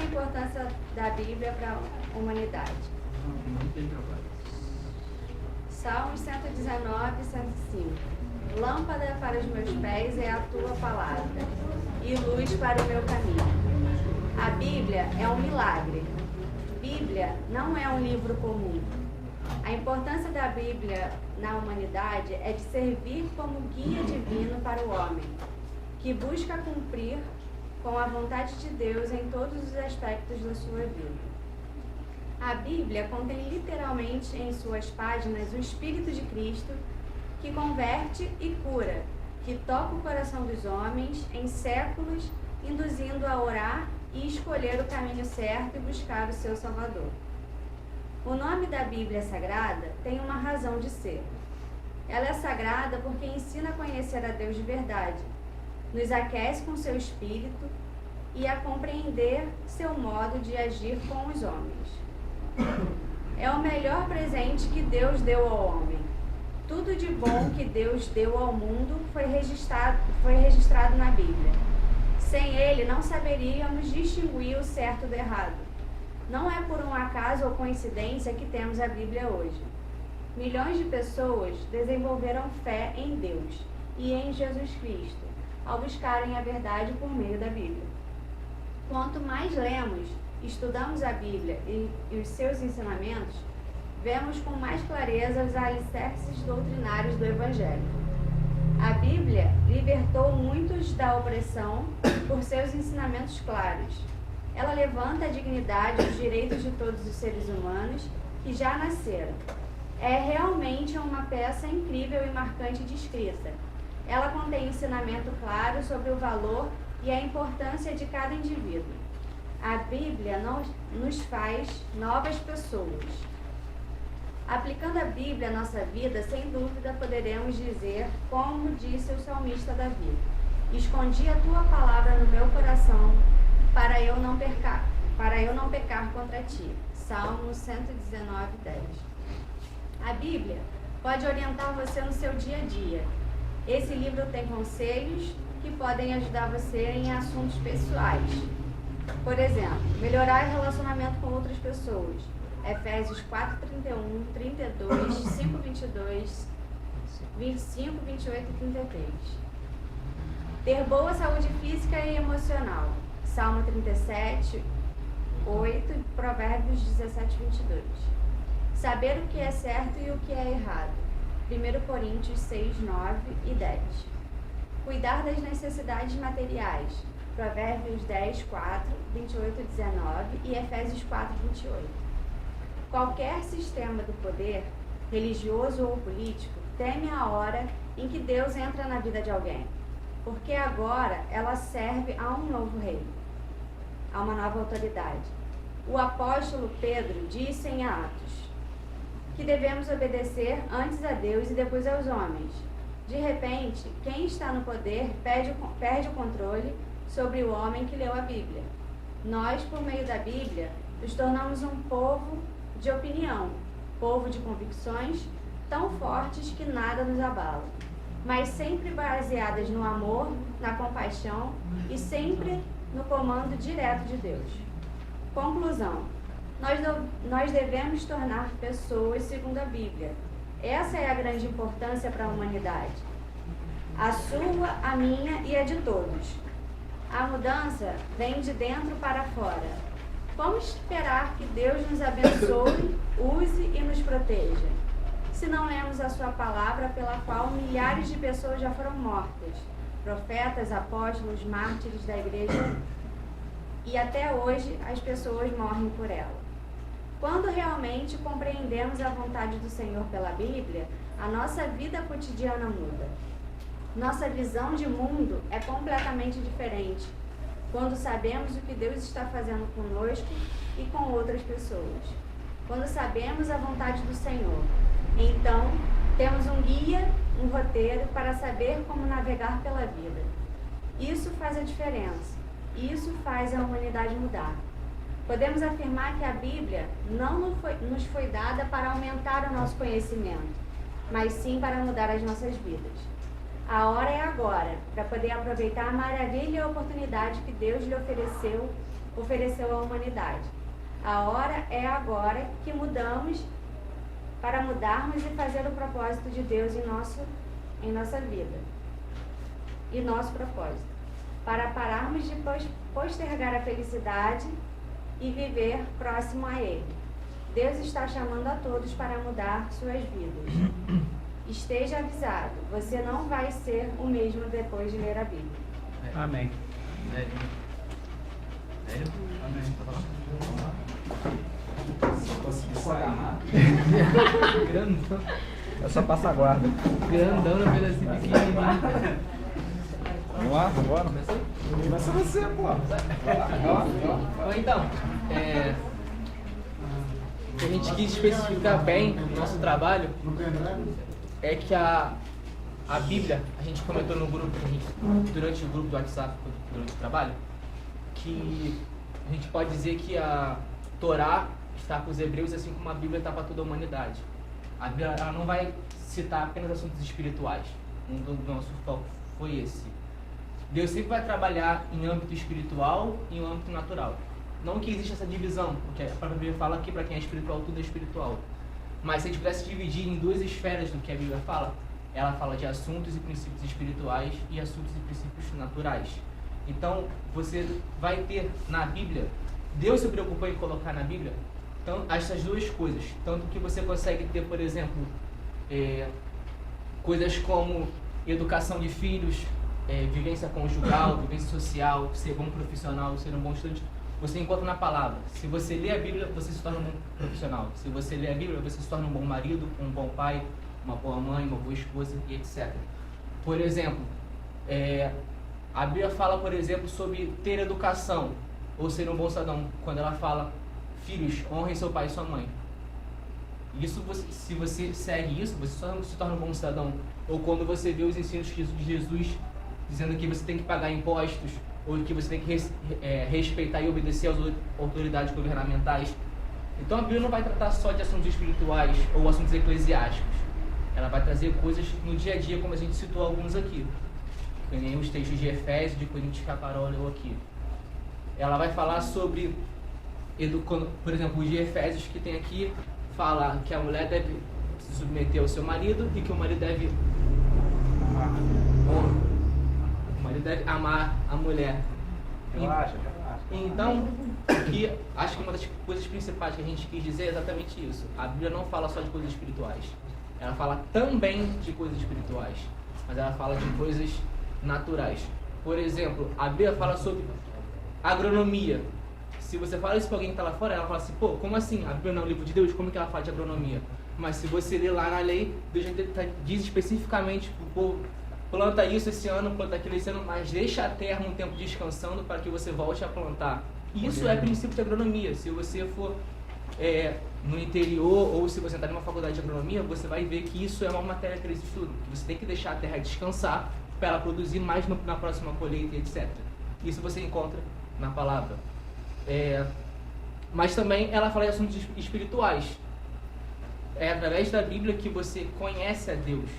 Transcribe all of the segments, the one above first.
a importância da Bíblia para a humanidade? Não tem trabalho. Salmos 119, 105. Lâmpada para os meus pés é a tua palavra, e luz para o meu caminho. A Bíblia é um milagre. Bíblia não é um livro comum. A importância da Bíblia na humanidade é de servir como guia divino para o homem, que busca cumprir com a vontade de Deus em todos os aspectos da sua vida. A Bíblia contém literalmente em suas páginas o Espírito de Cristo, que converte e cura, que toca o coração dos homens em séculos, induzindo a orar e escolher o caminho certo e buscar o seu Salvador. O nome da Bíblia Sagrada tem uma razão de ser. Ela é sagrada porque ensina a conhecer a Deus de verdade, nos aquece com seu Espírito e a compreender seu modo de agir com os homens. É o melhor presente que Deus deu ao homem. Tudo de bom que Deus deu ao mundo foi registrado na Bíblia. Sem ele, não saberíamos distinguir o certo do errado. Não é por um acaso ou coincidência que temos a Bíblia hoje. Milhões de pessoas desenvolveram fé em Deus e em Jesus Cristo, ao buscarem a verdade por meio da Bíblia. Quanto mais lemos, estudamos a Bíblia e os seus ensinamentos, vemos com mais clareza os alicerces doutrinários do Evangelho. A Bíblia libertou muitos da opressão por seus ensinamentos claros. Ela levanta a dignidade e os direitos de todos os seres humanos que já nasceram. É realmente uma peça incrível e marcante de escrita. Ela contém ensinamento claro sobre o valor e a importância de cada indivíduo. A Bíblia nos faz novas pessoas. Aplicando a Bíblia à nossa vida, sem dúvida poderemos dizer, como disse o salmista Davi: escondi a tua palavra no meu coração para eu não pecar contra ti. Salmo 119, 10. A Bíblia pode orientar você no seu dia a dia. Esse livro tem conselhos que podem ajudar você em assuntos pessoais. Por exemplo, melhorar o relacionamento com outras pessoas. Efésios 4, 31, 32, 5, 22, 25, 28 e 33. Ter boa saúde física e emocional. Salmo 37, 8 e Provérbios 17, 22. Saber o que é certo e o que é errado. 1 Coríntios 6, 9 e 10. Cuidar das necessidades materiais. Provérbios 10, 4, 28 e 19 e Efésios 4, 28. Qualquer sistema do poder, religioso ou político, teme a hora em que Deus entra na vida de alguém, porque agora ela serve a um novo rei, a uma nova autoridade. O apóstolo Pedro disse em Atos que devemos obedecer antes a Deus e depois aos homens. De repente, quem está no poder perde o controle sobre o homem que leu a Bíblia. Nós, por meio da Bíblia, nos tornamos um povo de opinião, povo de convicções tão fortes que nada nos abala, mas sempre baseadas no amor, na compaixão e sempre no comando direto de Deus. Conclusão: nós devemos tornar pessoas segundo a Bíblia. Essa é a grande importância para a humanidade. A sua, a minha e a de todos. A mudança vem de dentro para fora. Como esperar que Deus nos abençoe, use e nos proteja, se não lemos a sua palavra pela qual milhares de pessoas já foram mortas, profetas, apóstolos, mártires da igreja, e até hoje as pessoas morrem por ela? Quando realmente compreendemos a vontade do Senhor pela Bíblia, a nossa vida cotidiana muda. Nossa visão de mundo é completamente diferente quando sabemos o que Deus está fazendo conosco e com outras pessoas. Quando sabemos a vontade do Senhor, então temos um guia, um roteiro para saber como navegar pela vida. Isso faz a diferença. Isso faz a humanidade mudar. Podemos afirmar que a Bíblia não nos foi dada para aumentar o nosso conhecimento, mas sim para mudar as nossas vidas. A hora é agora, para poder aproveitar a maravilha e a oportunidade que Deus lhe ofereceu ofereceu à humanidade. A hora é agora que mudamos para mudarmos e fazer o propósito de Deus em nossa vida. E nosso propósito. Para pararmos de postergar a felicidade e viver próximo a Ele. Deus está chamando a todos para mudar suas vidas. Esteja avisado, você não vai ser o mesmo depois de ler a Bíblia. Amém. Grandão. Eu só passo a guarda. Grandão na pedacinho pequenininho. Vamos lá, vambora. Começa você, pô. Vai lá. Bom, então, o que a gente quis especificar bem no nosso trabalho é que a Bíblia, a gente comentou no grupo, durante o grupo do WhatsApp, durante o trabalho, que a gente pode dizer que a Torá está com os hebreus, assim como a Bíblia está para toda a humanidade. A Bíblia ela não vai citar apenas assuntos espirituais. Um do nosso foco foi esse. Deus sempre vai trabalhar em âmbito espiritual e em âmbito natural. Não que exista essa divisão, porque a própria Bíblia fala que para quem é espiritual, tudo é espiritual. Mas se a gente pudesse dividir em duas esferas do que a Bíblia fala, ela fala de assuntos e princípios espirituais e assuntos e princípios naturais. Então, você vai ter na Bíblia, Deus se preocupou em colocar na Bíblia, então, essas duas coisas. Tanto que você consegue ter, por exemplo, coisas como educação de filhos, vivência conjugal, vivência social, ser bom profissional, ser um bom estudante. Você encontra na palavra. Se você lê a Bíblia, você se torna um bom profissional. Se você lê a Bíblia, você se torna um bom marido, um bom pai, uma boa mãe, uma boa esposa e etc. Por exemplo, a Bíblia fala, por exemplo, sobre ter educação ou ser um bom cidadão. Quando ela fala, filhos, honrem seu pai e sua mãe. Isso, se você segue isso, você só se torna um bom cidadão. Ou quando você vê os ensinos de Jesus dizendo que você tem que pagar impostos, ou que você tem que respeitar e obedecer às autoridades governamentais. Então a Bíblia não vai tratar só de assuntos espirituais ou assuntos eclesiásticos. Ela vai trazer coisas no dia a dia, como a gente citou alguns aqui. Que nem os textos de Efésios, de Coríntios que a Carol leu aqui. Ela vai falar sobre, por exemplo, os de Efésios que tem aqui, fala que a mulher deve se submeter ao seu marido e que o marido deve amar a mulher. Relaxa. Então, acho que uma das coisas principais que a gente quis dizer é exatamente isso. A Bíblia não fala só de coisas espirituais. Ela fala também de coisas espirituais, mas ela fala de coisas naturais. Por exemplo, a Bíblia fala sobre agronomia. Se você fala isso para alguém que está lá fora, ela fala assim, pô, como assim? A Bíblia não é o livro de Deus? Como que ela fala de agronomia? Mas se você ler lá na lei, Deus diz especificamente para o povo, planta isso esse ano, planta aquilo esse ano, mas deixa a terra um tempo descansando para que você volte a plantar. Isso é princípio de agronomia. Se você for no interior ou se você está numa faculdade de agronomia, você vai ver que isso é uma matéria que eles estudam, que você tem que deixar a terra descansar para ela produzir mais na próxima colheita, etc. Isso você encontra na palavra. Mas também ela fala de assuntos espirituais. É através da Bíblia que você conhece a Deus.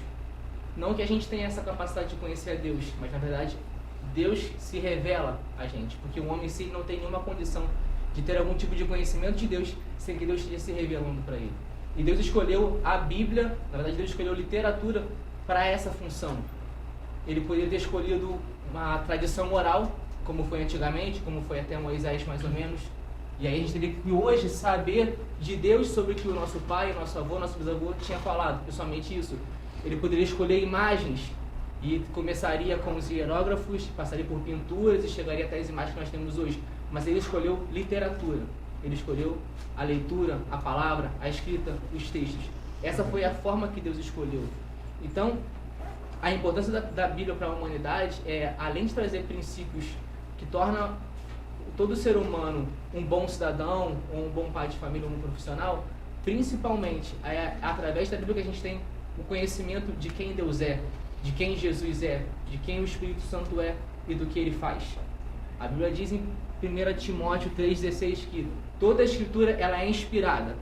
Não que a gente tenha essa capacidade de conhecer a Deus, mas na verdade Deus se revela a gente, porque o homem em si não tem nenhuma condição de ter algum tipo de conhecimento de Deus sem que Deus esteja se revelando para ele. E Deus escolheu a Bíblia, na verdade Deus escolheu literatura para essa função. Ele poderia ter escolhido uma tradição oral, como foi antigamente, como foi até Moisés mais ou menos. E aí a gente teria que hoje saber de Deus sobre o que o nosso pai, nosso avô, nosso bisavô tinha falado, principalmente isso. Ele poderia escolher imagens e começaria com os hierógrafos, passaria por pinturas e chegaria até as imagens que nós temos hoje. Mas ele escolheu literatura. Ele escolheu a leitura, a palavra, a escrita, os textos. Essa foi a forma que Deus escolheu. Então, a importância da Bíblia para a humanidade é, além de trazer princípios que tornam todo ser humano um bom cidadão, ou um bom pai de família, ou um profissional, principalmente é através da Bíblia que a gente tem o conhecimento de quem Deus é, de quem Jesus é, de quem o Espírito Santo é e do que ele faz. A Bíblia diz em 1 Timóteo 3,16 que toda a escritura ela é inspirada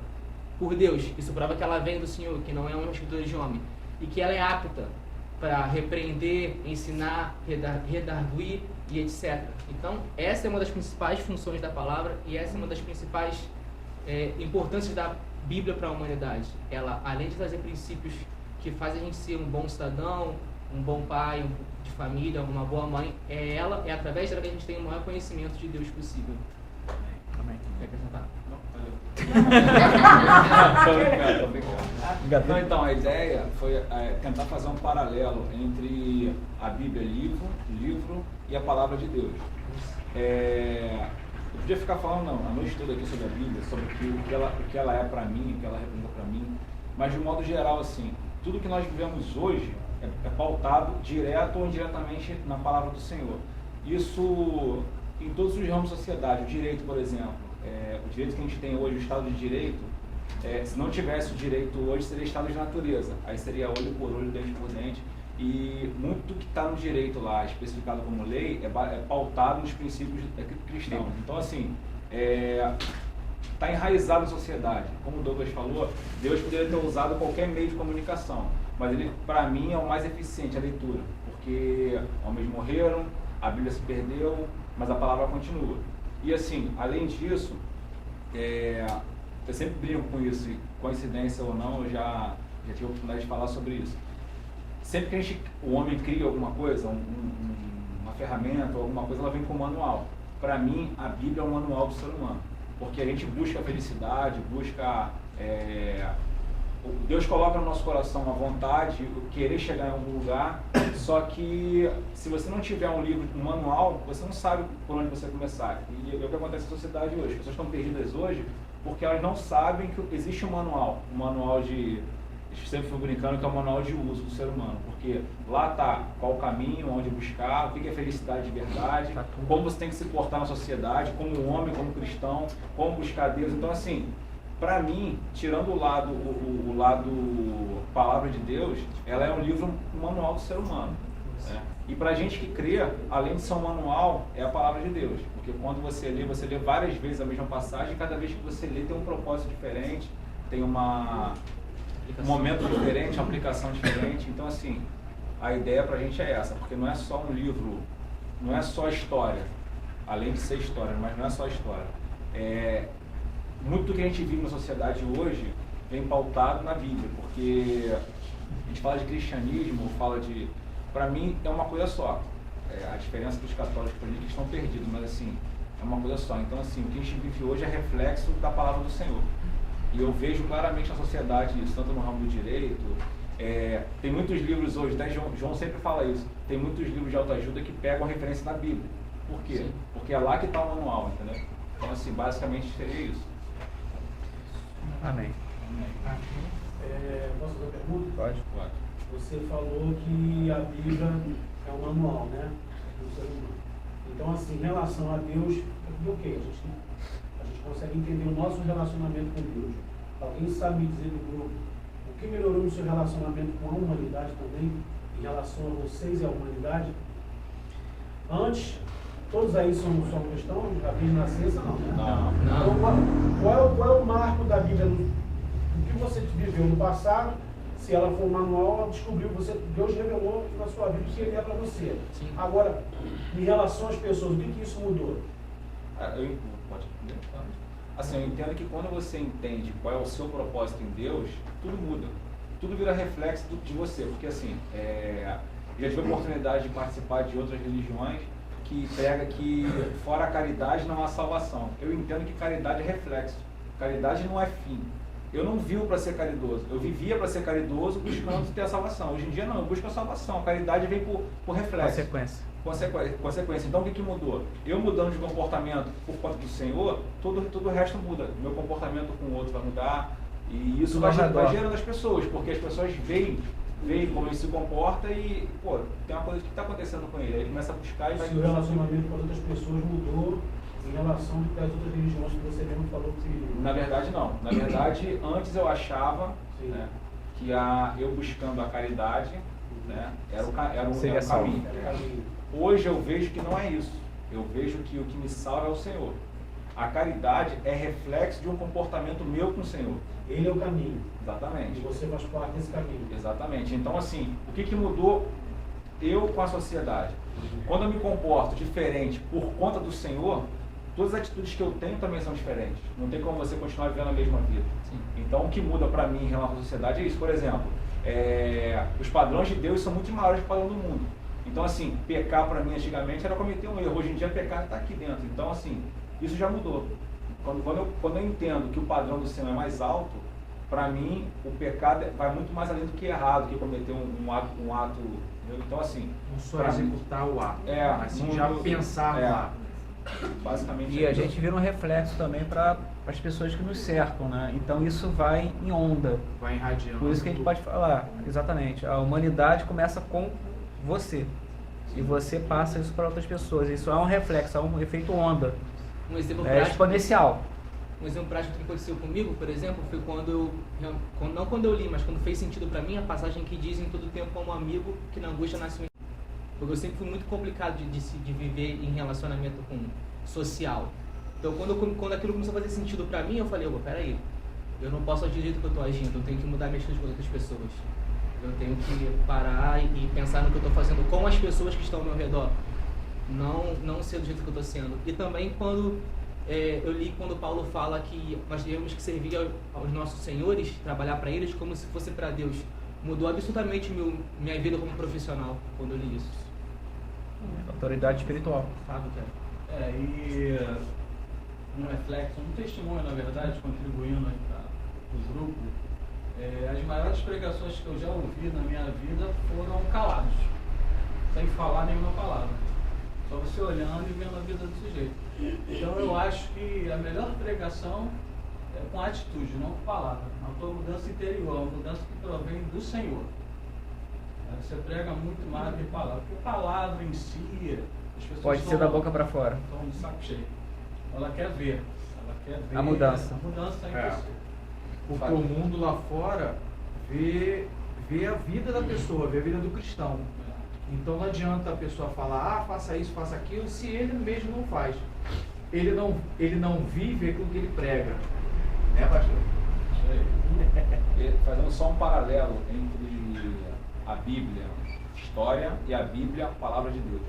por Deus. Isso prova que ela vem do Senhor, que não é uma escritura de homem, e que ela é apta para repreender, ensinar, redarguir e etc. Então, essa é uma das principais funções da palavra e essa é uma das principais importâncias da Bíblia para a humanidade. Ela, além de trazer princípios que fazem a gente ser um bom cidadão, um bom pai, de família, uma boa mãe, é através dela que a gente tem o maior conhecimento de Deus possível. Amém. Quer acrescentar? Não, então, a ideia foi tentar fazer um paralelo entre a Bíblia livro e a palavra de Deus. Eu podia ficar falando a noite toda aqui sobre a Bíblia, sobre o que ela é para mim, o que ela representa para mim, mas de um modo geral, assim, tudo que nós vivemos hoje é pautado direto ou indiretamente na palavra do Senhor. Isso em todos os ramos da sociedade. O direito, por exemplo, o direito que a gente tem hoje, o Estado de Direito, se não tivesse o direito hoje, seria Estado de natureza. Aí seria olho por olho, dente por dente. E muito do que está no direito lá, especificado como lei, é pautado nos princípios cristãos. Então, assim, está enraizado na sociedade. Como o Douglas falou, Deus poderia ter usado qualquer meio de comunicação, mas ele, para mim, é o mais eficiente, a leitura, porque homens morreram, a Bíblia se perdeu, mas a palavra continua. E assim, além disso, eu sempre brinco com isso, e coincidência ou não, eu já tive a oportunidade de falar sobre isso. Sempre que o homem cria alguma coisa, uma ferramenta ou alguma coisa, ela vem com um manual. Para mim, a Bíblia é um manual do ser humano, porque a gente busca a felicidade, busca... Deus coloca no nosso coração a vontade, o querer chegar em algum lugar, só que se você não tiver um livro, um manual, você não sabe por onde você começar. E é o que acontece na sociedade hoje. As pessoas estão perdidas hoje porque elas não sabem que existe um manual de... Eu sempre fui brincando que é o manual de uso do ser humano, porque lá está qual o caminho, onde buscar, o que é felicidade de verdade, como você tem que se portar na sociedade, como homem, como cristão, como buscar Deus. Então, assim, para mim, tirando o lado palavra de Deus, ela é um livro, um manual do ser humano. Né? E para a gente que crê, além de ser um manual, é a palavra de Deus. Porque quando você lê várias vezes a mesma passagem, e cada vez que você lê tem um propósito diferente, tem um momento diferente, uma aplicação diferente. Então, assim, a ideia pra gente é essa, porque não é só um livro, não é só história, além de ser história, mas não é só história. Muito do que a gente vive na sociedade hoje vem pautado na Bíblia, porque a gente fala de cristianismo, pra mim é uma coisa só. A diferença dos católicos para mim é que estão perdidos, mas assim, é uma coisa só. Então, assim, o que a gente vive hoje é reflexo da palavra do Senhor. E eu vejo claramente na sociedade isso, tanto no ramo do direito. Tem muitos livros hoje, né? João sempre fala isso, tem muitos livros de autoajuda que pegam a referência na Bíblia. Por quê? Sim. Porque é lá que está o manual, entendeu? Então, assim, basicamente seria isso. Amém. Posso fazer uma pergunta? Pode. Você falou que a Bíblia é um manual, né? Do ser humano. Então, assim, em relação a Deus, ok, a gente consegue entender o nosso relacionamento com Deus. Alguém sabe me dizer no grupo o que melhorou no seu relacionamento com a humanidade também, em relação a vocês e a humanidade? Antes, todos aí são cristãos, a Bíblia na ciência, não, né? Não. Então, qual é o marco da Bíblia? O que você viveu no passado, se ela for um manual, ela descobriu, Deus revelou na sua vida o que ele é para você. Sim. Agora, em relação às pessoas, o que isso mudou? Pode entender? Assim, eu entendo que quando você entende qual é o seu propósito em Deus, tudo muda. Tudo vira reflexo de você. Porque assim, já tive a oportunidade de participar de outras religiões que prega que fora a caridade não há salvação. Eu entendo que caridade é reflexo. Caridade não é fim. Eu não vivo para ser caridoso. Eu vivia para ser caridoso buscando ter a salvação. Hoje em dia não, eu busco a salvação. A caridade vem por reflexo. Consequência. Então o que mudou? Eu mudando de comportamento por conta do Senhor, todo o resto muda. Meu comportamento com o outro vai mudar. E isso vai gerando as pessoas, porque as pessoas veem como ele se comporta e, pô, tem uma coisa que está acontecendo com ele. Aí ele começa a buscar e vai... Se o relacionamento com outras pessoas mudou em relação às outras religiões que você mesmo falou que... Na verdade, não. Na verdade, antes eu achava, né, que eu buscando a caridade, né, era o caminho. Hoje eu vejo que não é isso. Eu vejo que o que me salva é o Senhor. A caridade é reflexo de um comportamento meu com o Senhor. Ele é o caminho. Exatamente. E você faz parte desse caminho. Exatamente. Então, assim, o que mudou eu com a sociedade. Quando eu me comporto diferente por conta do Senhor, todas as atitudes que eu tenho também são diferentes. Não tem como você continuar vivendo a mesma vida. Sim. Então, o que muda para mim em relação à sociedade é isso. Por exemplo, os padrões de Deus são muito maiores do que o padrão do mundo. Então, assim, pecar para mim antigamente era cometer um erro. Hoje em dia, pecar está aqui dentro. Então, assim, isso já mudou. Quando eu entendo que o padrão do Senhor é mais alto, para mim, o pecado vai muito mais além do que errado, que cometer um ato. Entendeu? Então, assim. Não só executar o ato, mas sim já pensar no ato. Basicamente. E a gente vira um reflexo também para as pessoas que nos cercam, né? Então isso vai em onda. Vai irradiando. Por isso que a gente pode falar, exatamente. A humanidade começa com você. E você passa isso para outras pessoas. Isso é um reflexo, é um efeito onda. Um exemplo É prático. exponencial. Um exemplo prático que aconteceu comigo, por exemplo, foi não quando eu li, mas quando fez sentido pra mim, a passagem que diz: em todo tempo como amigo, que na angústia nasce um. Porque eu sempre fui muito complicado de viver em relacionamento social. Então quando aquilo começou a fazer sentido pra mim, eu falei: peraí, eu não posso agir do jeito que eu tô agindo, eu tenho que mudar minhas coisas com outras pessoas. Eu tenho que parar e pensar no que eu tô fazendo com as pessoas que estão ao meu redor. Não ser do jeito que eu tô sendo. E também eu li quando Paulo fala que nós devemos que servir aos nossos senhores, trabalhar para eles como se fosse para Deus. Mudou absolutamente minha vida como profissional quando eu li isso. Autoridade espiritual. Fábio, cara. E um reflexo, um testemunho, na verdade, contribuindo para o grupo, as maiores pregações que eu já ouvi na minha vida foram calados, sem falar nenhuma palavra. Só você olhando e vendo a vida do sujeito. Então eu acho que a melhor pregação é com atitude, não com palavra. A tua mudança interior, a mudança que provém do Senhor. Você prega muito mais do que palavra. Porque palavra em si, as pessoas Pode ser da boca para fora. estão de saco cheio. Ela quer ver. Ela quer ver A mudança. A mudança em É. você. Porque o mundo lá fora vê a vida da pessoa, vê a vida do cristão. Então não adianta a pessoa falar, faça isso, faça aquilo, se ele mesmo não faz. Ele não vive aquilo que ele prega. Né, pastor? Fazendo só um paralelo entre a Bíblia, história, e a Bíblia, a palavra de Deus.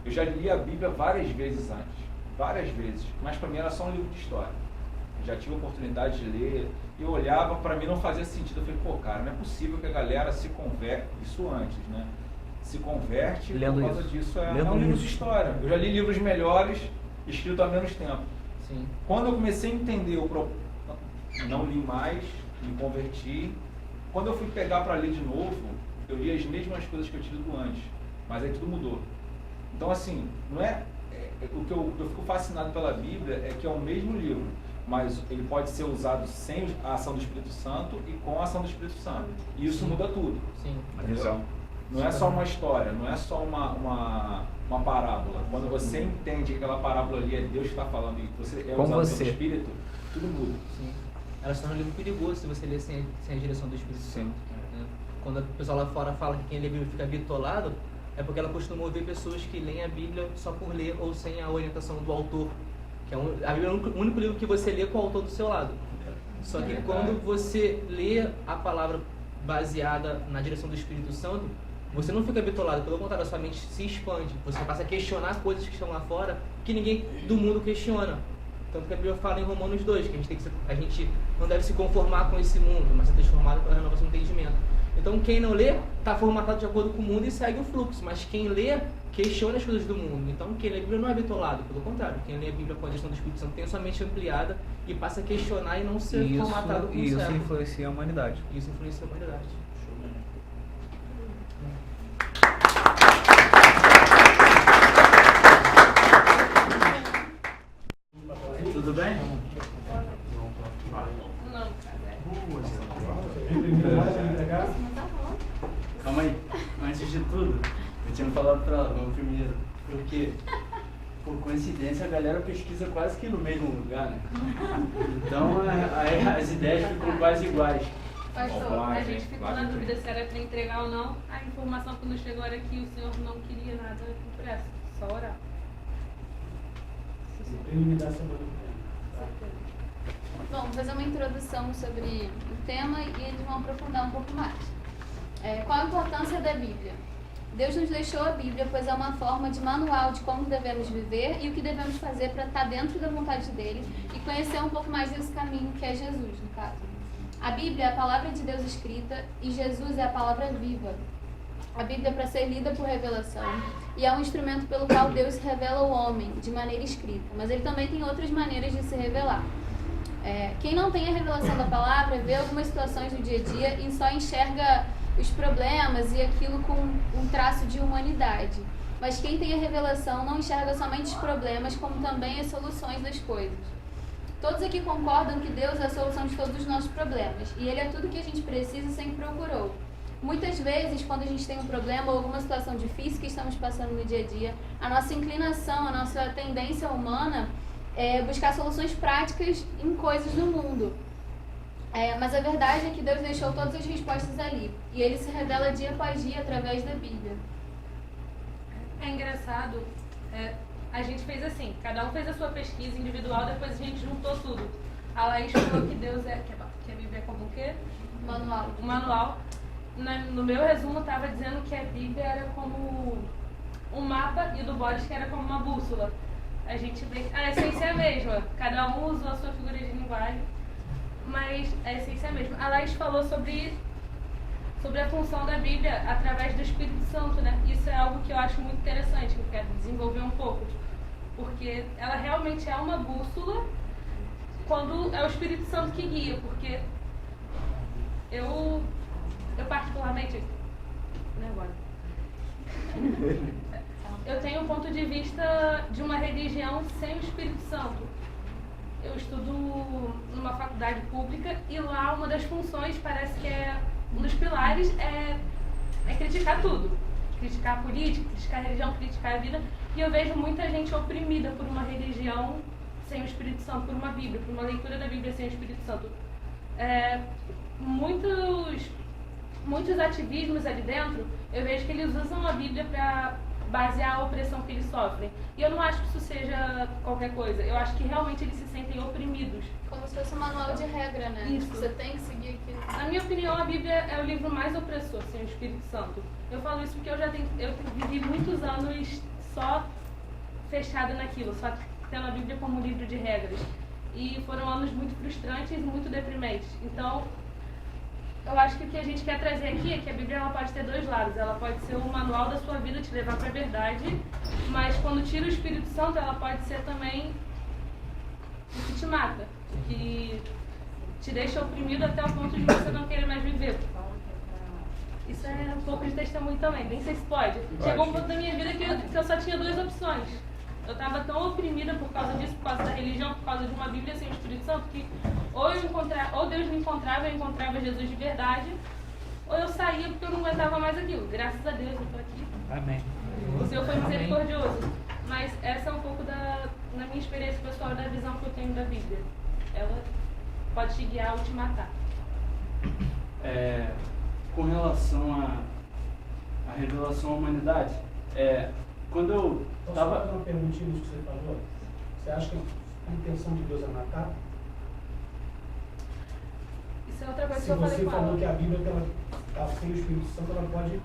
Eu já li a Bíblia várias vezes antes, mas para mim era só um livro de história. Eu já tive a oportunidade de ler, e eu olhava, para mim não fazia sentido. Eu falei, cara, não é possível que a galera se converte, isso antes, né? Se converte Lendo por causa isso. disso. É Lendo um livro isso. de história. Eu já li livros melhores, escritos há menos tempo. Sim. Quando eu comecei a entender não li mais, me converti. Quando eu fui pegar para ler de novo, eu li as mesmas coisas que eu tinha lido antes, mas aí tudo mudou. Então, assim, não o que eu fico fascinado pela Bíblia é que é o mesmo livro, mas ele pode ser usado sem a ação do Espírito Santo e com a ação do Espírito Santo. E isso muda tudo. Sim. Entendeu? Não é só uma história, não é só uma parábola. Quando você entende que aquela parábola ali é Deus que está falando e você é Com usado você. pelo Espírito, tudo muda. Sim. Ela se torna um livro perigoso se você ler sem a direção do Espírito Santo. Né? Quando o pessoal lá fora fala que quem lê a Bíblia fica bitolado, é porque ela costuma ouvir pessoas que leem a Bíblia só por ler ou sem a orientação do autor. Que a Bíblia é o único livro que você lê com o autor do seu lado. Só que quando você lê a palavra baseada na direção do Espírito Santo, você não fica bitolado, pelo contrário, a sua mente se expande. Você passa a questionar coisas que estão lá fora que ninguém do mundo questiona. Tanto que a Bíblia fala em Romanos 2, que a gente não deve se conformar com esse mundo, mas ser transformado pela renovação do entendimento. Então quem não lê, está formatado de acordo com o mundo e segue o fluxo. Mas quem lê, questiona as coisas do mundo. Então quem lê a Bíblia não é bitolado, pelo contrário. Quem lê a Bíblia com a direção do Espírito Santo tem a sua mente ampliada e passa a questionar e não ser formatado como Isso servo. influencia a humanidade. Isso influencia a humanidade. Tudo bem? Calma aí. Antes de tudo, eu tinha falado pra ela primeiro, porque por coincidência a galera pesquisa quase que no mesmo lugar, né? Então as ideias ficam quase iguais. Pastor, a gente ficou na dúvida se era para entregar ou não. A informação que nos chegou era que o senhor não queria nada impresso, só orar. Ele me dá semana que vem. Bom, vou fazer uma introdução sobre o tema e eles vão aprofundar um pouco mais. Qual a importância da Bíblia? Deus nos deixou a Bíblia, pois é uma forma de manual de como devemos viver e o que devemos fazer para estar dentro da vontade dele e conhecer um pouco mais desse caminho que é Jesus, no caso. A Bíblia é a palavra de Deus escrita e Jesus é a palavra viva. A Bíblia é para ser lida por revelação e é um instrumento pelo qual Deus se revela ao homem de maneira escrita, mas ele também tem outras maneiras de se revelar. Quem não tem a revelação da palavra vê algumas situações do dia a dia e só enxerga os problemas e aquilo com um traço de humanidade. Mas quem tem a revelação não enxerga somente os problemas, como também as soluções das coisas. Todos aqui concordam que Deus é a solução de todos os nossos problemas e Ele é tudo que a gente precisa e sempre procurou. Muitas vezes, quando a gente tem um problema ou alguma situação difícil que estamos passando no dia a dia, a nossa inclinação, a nossa tendência humana é buscar soluções práticas em coisas do mundo. Mas a verdade é que Deus deixou todas as respostas ali e Ele se revela dia após dia através da Bíblia. É engraçado, a gente fez assim, cada um fez a sua pesquisa individual, depois a gente juntou tudo. A Laís falou que Deus que a Bíblia é como o quê? Manual. O manual. No meu resumo estava dizendo que a Bíblia era como um mapa e o do Boris que era como uma bússola. A essência é a mesma, cada um usou a sua figura de linguagem, mas a essência é a mesma. A Laís falou sobre a função da Bíblia através do Espírito Santo, né? Isso é algo que eu acho muito interessante, que eu quero desenvolver um pouco, porque ela realmente é uma bússola quando é o Espírito Santo que guia, porque eu particularmente, né, agora, eu tenho um ponto de vista de uma religião sem o Espírito Santo. Eu estudo numa faculdade pública e lá uma das funções, parece que um dos pilares é criticar tudo. Criticar a política, criticar a religião, criticar a vida. E eu vejo muita gente oprimida por uma religião sem o Espírito Santo, por uma Bíblia, por uma leitura da Bíblia sem o Espírito Santo. Muitos ativismos ali dentro, eu vejo que eles usam a Bíblia para basear a opressão que eles sofrem. E eu não acho que isso seja qualquer coisa. Eu acho que realmente eles se sentem oprimidos. Como se fosse um manual de regra, né? Isso. Você tem que seguir aquilo. Na minha opinião, a Bíblia é o livro mais opressor, sem o Espírito Santo. Eu falo isso porque eu vivi muitos anos só fechada naquilo, só tendo a Bíblia como livro de regras. E foram anos muito frustrantes e muito deprimentes. Então, eu acho que o que a gente quer trazer aqui é que a Bíblia ela pode ter dois lados. Ela pode ser o manual da sua vida, te levar para a verdade, mas quando tira o Espírito Santo, ela pode ser também o que te mata, que te deixa oprimido até o ponto de você não querer mais viver. Isso é um pouco de testemunho também, nem sei se pode. Chegou um ponto da minha vida que eu só tinha duas opções. Eu estava tão oprimida por causa disso, por causa da religião, por causa de uma Bíblia sem o Espírito Santo, que ou Deus me encontrava, eu encontrava Jesus de verdade, ou eu saía porque eu não aguentava mais aquilo. Graças a Deus eu estou aqui. Amém. O Senhor foi misericordioso. Mas essa é um pouco na minha experiência pessoal, da visão que eu tenho da Bíblia. Ela pode te guiar ou te matar. Com relação à revelação à humanidade, quando eu Posso fazer uma perguntinha nisso que você falou? Você acha que a intenção de Deus é matar? Isso é outra coisa Se que eu falei você com falou ela. que a Bíblia, que ela está sem o Espírito Santo, ela pode...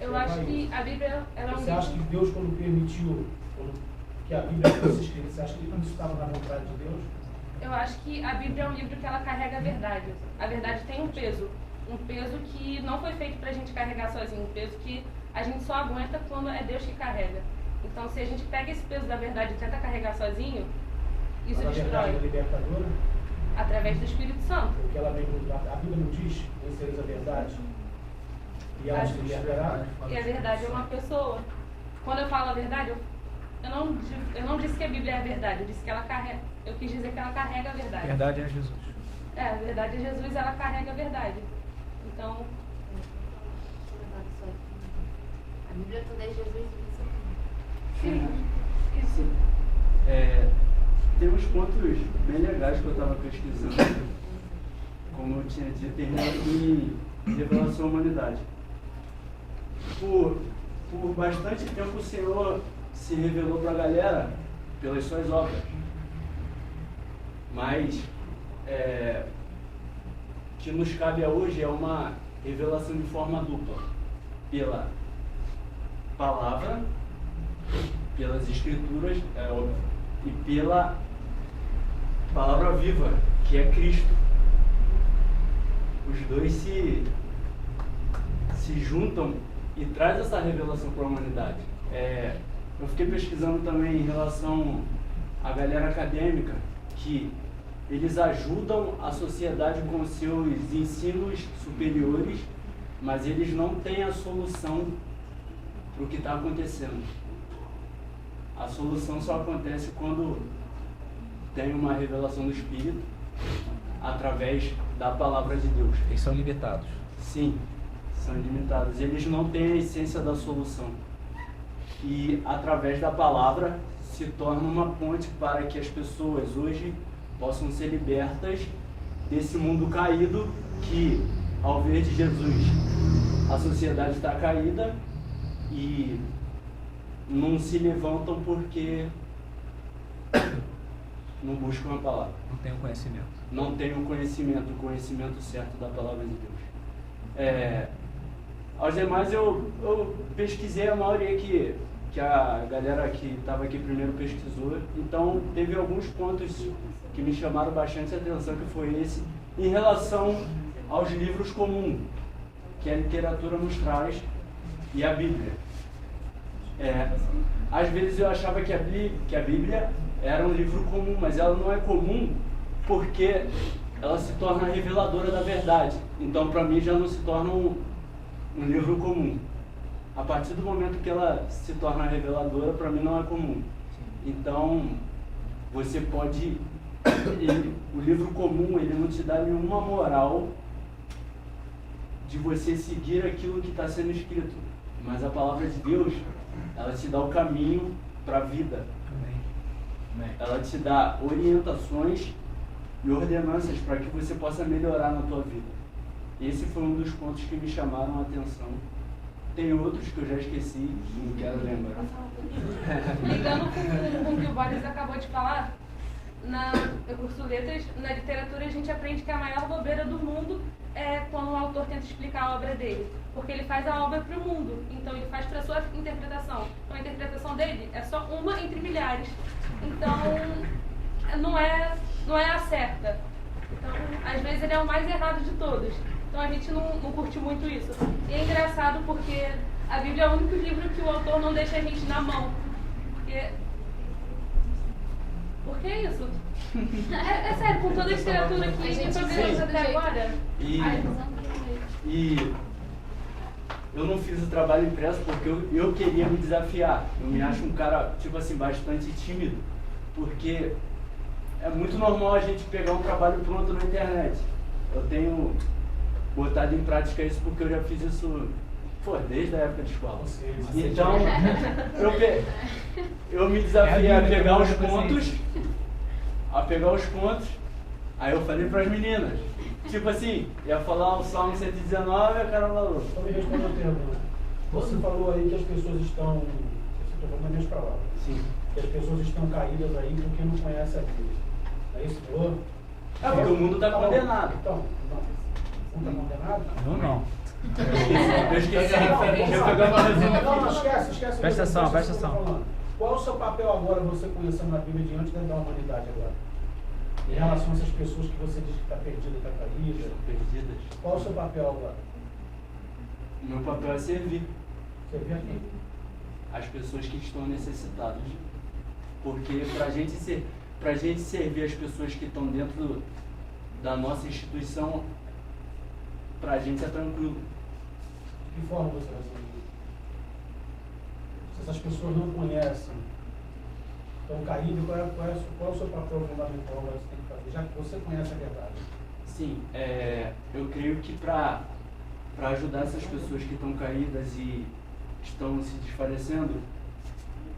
Eu acho que a Bíblia ela é um Você acha que Deus, quando permitiu que a Bíblia fosse escrita, você acha que isso estava na vontade de Deus? Eu acho que a Bíblia é um livro que ela carrega a verdade. A verdade tem um peso que não foi feito pra gente carregar sozinho, um peso que a gente só aguenta quando é Deus que carrega. Então, se a gente pega esse peso da verdade e tenta carregar sozinho, isso A verdade é destrói. libertadora? Através do Espírito Santo. Porque ela mesmo, a Bíblia não diz, conhecereis a verdade, e ela te libertará? E a verdade é uma pessoa. Quando eu falo a verdade, eu não disse que a Bíblia é a verdade, eu disse que ela carrega. Eu quis dizer que ela carrega a verdade. Verdade é Jesus. A verdade é Jesus, ela carrega a verdade. Então, A Bíblia toda é Jesus e isso. sim, isso. Tem uns pontos bem legais que eu estava pesquisando, como eu tinha dito, em revelação à humanidade. Por bastante tempo o Senhor se revelou para a galera pelas suas obras. Mas o que nos cabe a hoje é uma revelação de forma dupla, pela palavra, pelas escrituras, é óbvio, e pela palavra viva, que é Cristo. Os dois se juntam e traz essa revelação para a humanidade. Eu fiquei pesquisando também em relação à galera acadêmica, que eles ajudam a sociedade com seus ensinos superiores, mas eles não têm a solução para o que está acontecendo. A solução só acontece quando tem uma revelação do Espírito através da palavra de Deus. Eles são limitados. Sim, são limitados. Eles não têm a essência da solução. E através da palavra se torna uma ponte para que as pessoas hoje possam ser libertas desse mundo caído que, ao ver de Jesus, a sociedade está caída e não se levantam porque não buscam a palavra. Não tem o conhecimento. Não tem o conhecimento certo da palavra de Deus. Aos demais eu pesquisei a maioria que a galera que estava aqui primeiro pesquisou, então teve alguns pontos que me chamaram bastante atenção, que foi esse, em relação aos livros comuns, que a literatura nos traz, e a Bíblia. Às vezes eu achava que a Bíblia era um livro comum, mas ela não é comum porque ela se torna reveladora da verdade. Então, para mim, já não se torna um livro comum. A partir do momento que ela se torna reveladora, para mim não é comum. Então, você pode... o livro comum, ele não te dá nenhuma moral de você seguir aquilo que está sendo escrito. Mas a palavra de Deus, ela te dá o caminho para a vida. Ela te dá orientações e ordenanças para que você possa melhorar na tua vida. Esse foi um dos pontos que me chamaram a atenção. Tem outros que eu já esqueci, não quero lembrar. Ligando com o que o Boris acabou de falar, eu curso letras, na literatura a gente aprende que a maior bobeira do mundo é quando o autor tenta explicar a obra dele. Porque ele faz a obra para o mundo, então ele faz para a sua interpretação. Então a interpretação dele é só uma entre milhares. Então não é a certa. Então, às vezes ele é o mais errado de todos. Então a gente não curte muito isso. E é engraçado porque a Bíblia é o único livro que o autor não deixa a gente na mão. Por que isso? É sério, com toda a literatura que a gente produziu até agora. E eu não fiz o trabalho impresso porque eu queria me desafiar. Eu me acho um cara, tipo assim, bastante tímido. Porque é muito normal a gente pegar um trabalho pronto na internet. Eu tenho botado em prática isso porque eu já fiz isso desde a época de escola. Então, eu me desafiei a pegar os pontos, aí eu falei para as meninas, tipo assim, ia falar o Salmo 119 e a cara falou. Só me responda a pergunta. Você falou aí que as pessoas estão, você estou falando nas minhas palavras, sim, que as pessoas estão caídas aí porque não conhecem a Bíblia. É isso que falou? Porque o mundo está condenado. Então, não está condenado? Não. Eu esqueci a referência. Não, esquece. Presta atenção. Qual é o seu papel agora, você conhecendo a Bíblia diante da humanidade agora? Em relação a essas pessoas que você diz que está perdida, está caída? Perdidas. Qual é o seu papel agora? Meu papel é servir. Servir a quem? As pessoas que estão necessitadas. Porque para a gente servir as pessoas que estão dentro da nossa instituição, para a gente é tranquilo. De que forma você vai servir? Se essas pessoas não conhecem, estão caídas, qual é o seu papel fundamental que você tem que fazer, já que você conhece a verdade? Sim, eu creio que para ajudar essas pessoas que estão caídas e estão se desfalecendo,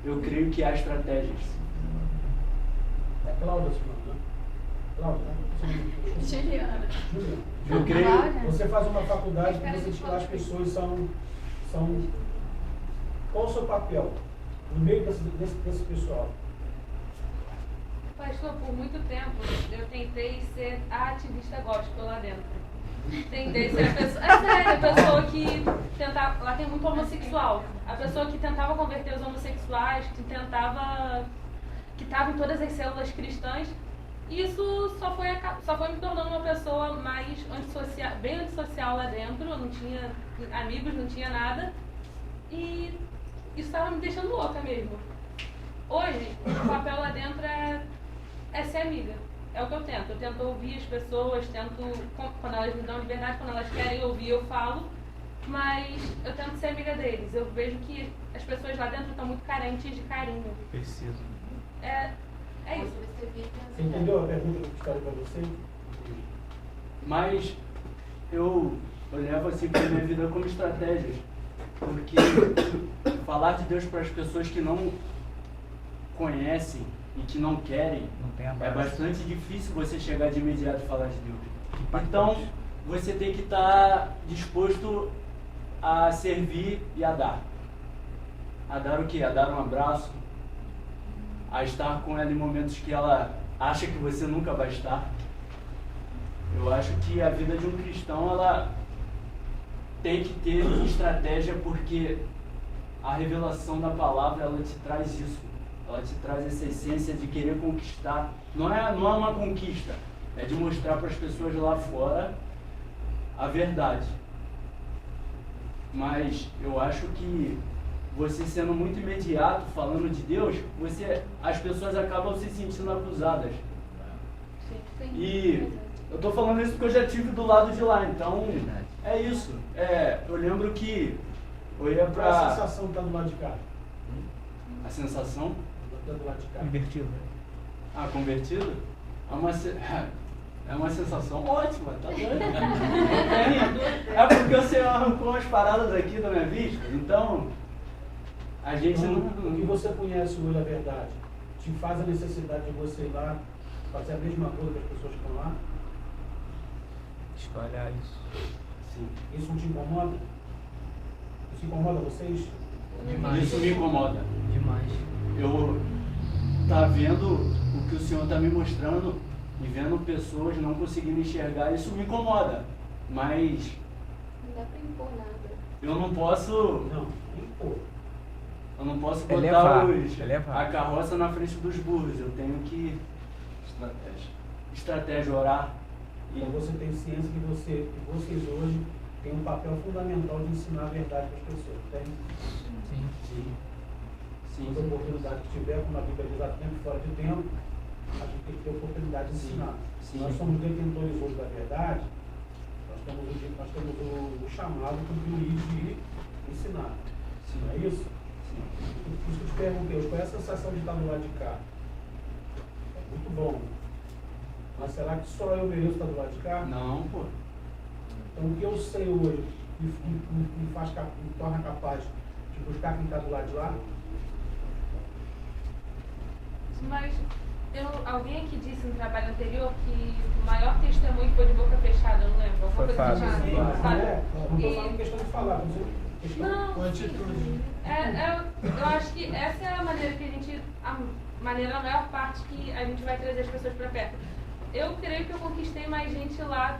eu creio que há estratégias. É Cláudia, né? Cláudia, né? Juliana. Eu creio. Você faz uma faculdade que você diz que as pessoas são... Qual o seu papel no meio desse pessoal? Pastor, por muito tempo eu tentei ser a ativista gospel lá dentro. tendência é sério, a pessoa que tentava, lá tem muito homossexual, a pessoa que tentava converter os homossexuais, que estava em todas as células cristãs, isso só foi me tornando uma pessoa mais antissocial, bem antissocial lá dentro, eu não tinha amigos, não tinha nada, e isso estava me deixando louca mesmo. Hoje, o papel lá dentro é ser amiga. É o que eu tento ouvir as pessoas, quando elas me dão liberdade, quando elas querem ouvir, eu falo, mas eu tento ser amiga deles. Eu vejo que as pessoas lá dentro estão muito carentes de carinho. Preciso. É isso. Você entendeu a pergunta que eu fiz para você? Mas eu levo assim para minha vida como estratégias, porque falar de Deus para as pessoas que não conhecem e que não querem, é bastante difícil você chegar de imediato e falar de Deus. Então, você tem que estar disposto a servir e a dar. A dar o quê? A dar um abraço, a estar com ela em momentos que ela acha que você nunca vai estar. Eu acho que a vida de um cristão, ela tem que ter estratégia, porque a revelação da palavra, ela te traz isso. Ela te traz essa essência de querer conquistar. Não é uma conquista, é de mostrar para as pessoas lá fora a verdade. Mas eu acho que você sendo muito imediato falando de Deus, as pessoas acabam se sentindo acusadas. E eu tô falando isso porque eu já tive do lado de lá, então é isso. Eu lembro que eu ia pra... Qual é a sensação de estar do lado de cá? A sensação? Do lado de cá. Convertido. Ah, convertido? É uma sensação ótima, tá doido? É porque você arrancou umas paradas aqui da minha vista, então a gente então, não... O que você conhece hoje, a verdade, te faz a necessidade de você ir lá fazer a mesma coisa que as pessoas que estão lá? Espalhar isso. Sim. Isso não te incomoda? Isso incomoda vocês? Demais. Isso me incomoda. Demais. Eu tá vendo o que o Senhor tá me mostrando e vendo pessoas não conseguindo enxergar, isso me incomoda. Mas Não dá pra impor nada. eu não posso... Não, impor. Eu não posso botar elevar. a carroça na frente dos burros. Eu tenho que... Estratégia, orar. Então você tem ciência que vocês hoje têm um papel fundamental de ensinar a verdade para as pessoas, tem? Sim. Sim. Toda oportunidade que tiver, como a Bíblia diz, há tempo e fora de tempo, a gente tem que ter a oportunidade de ensinar. Sim. Nós somos detentores hoje da verdade, nós temos o chamado, o compromisso de ensinar. Sim. Não é isso? Sim. Por isso que eu te perguntei, qual é a sensação de estar do lado de cá? É muito bom. Mas será que só eu mereço estar do lado de cá? Não, pô. Então o que eu sei hoje me torna capaz de buscar quem está do lado de lá? Mas alguém aqui disse no trabalho anterior que o maior testemunho foi de boca fechada, eu não lembro. Alguma Foi coisa Fábio. que Sim, disse, não sabe? estou falando questão de falar, questão Não. com atitude. Eu acho que essa é a maneira que a maior parte que a gente vai trazer as pessoas para perto. Eu creio que eu conquistei mais gente lá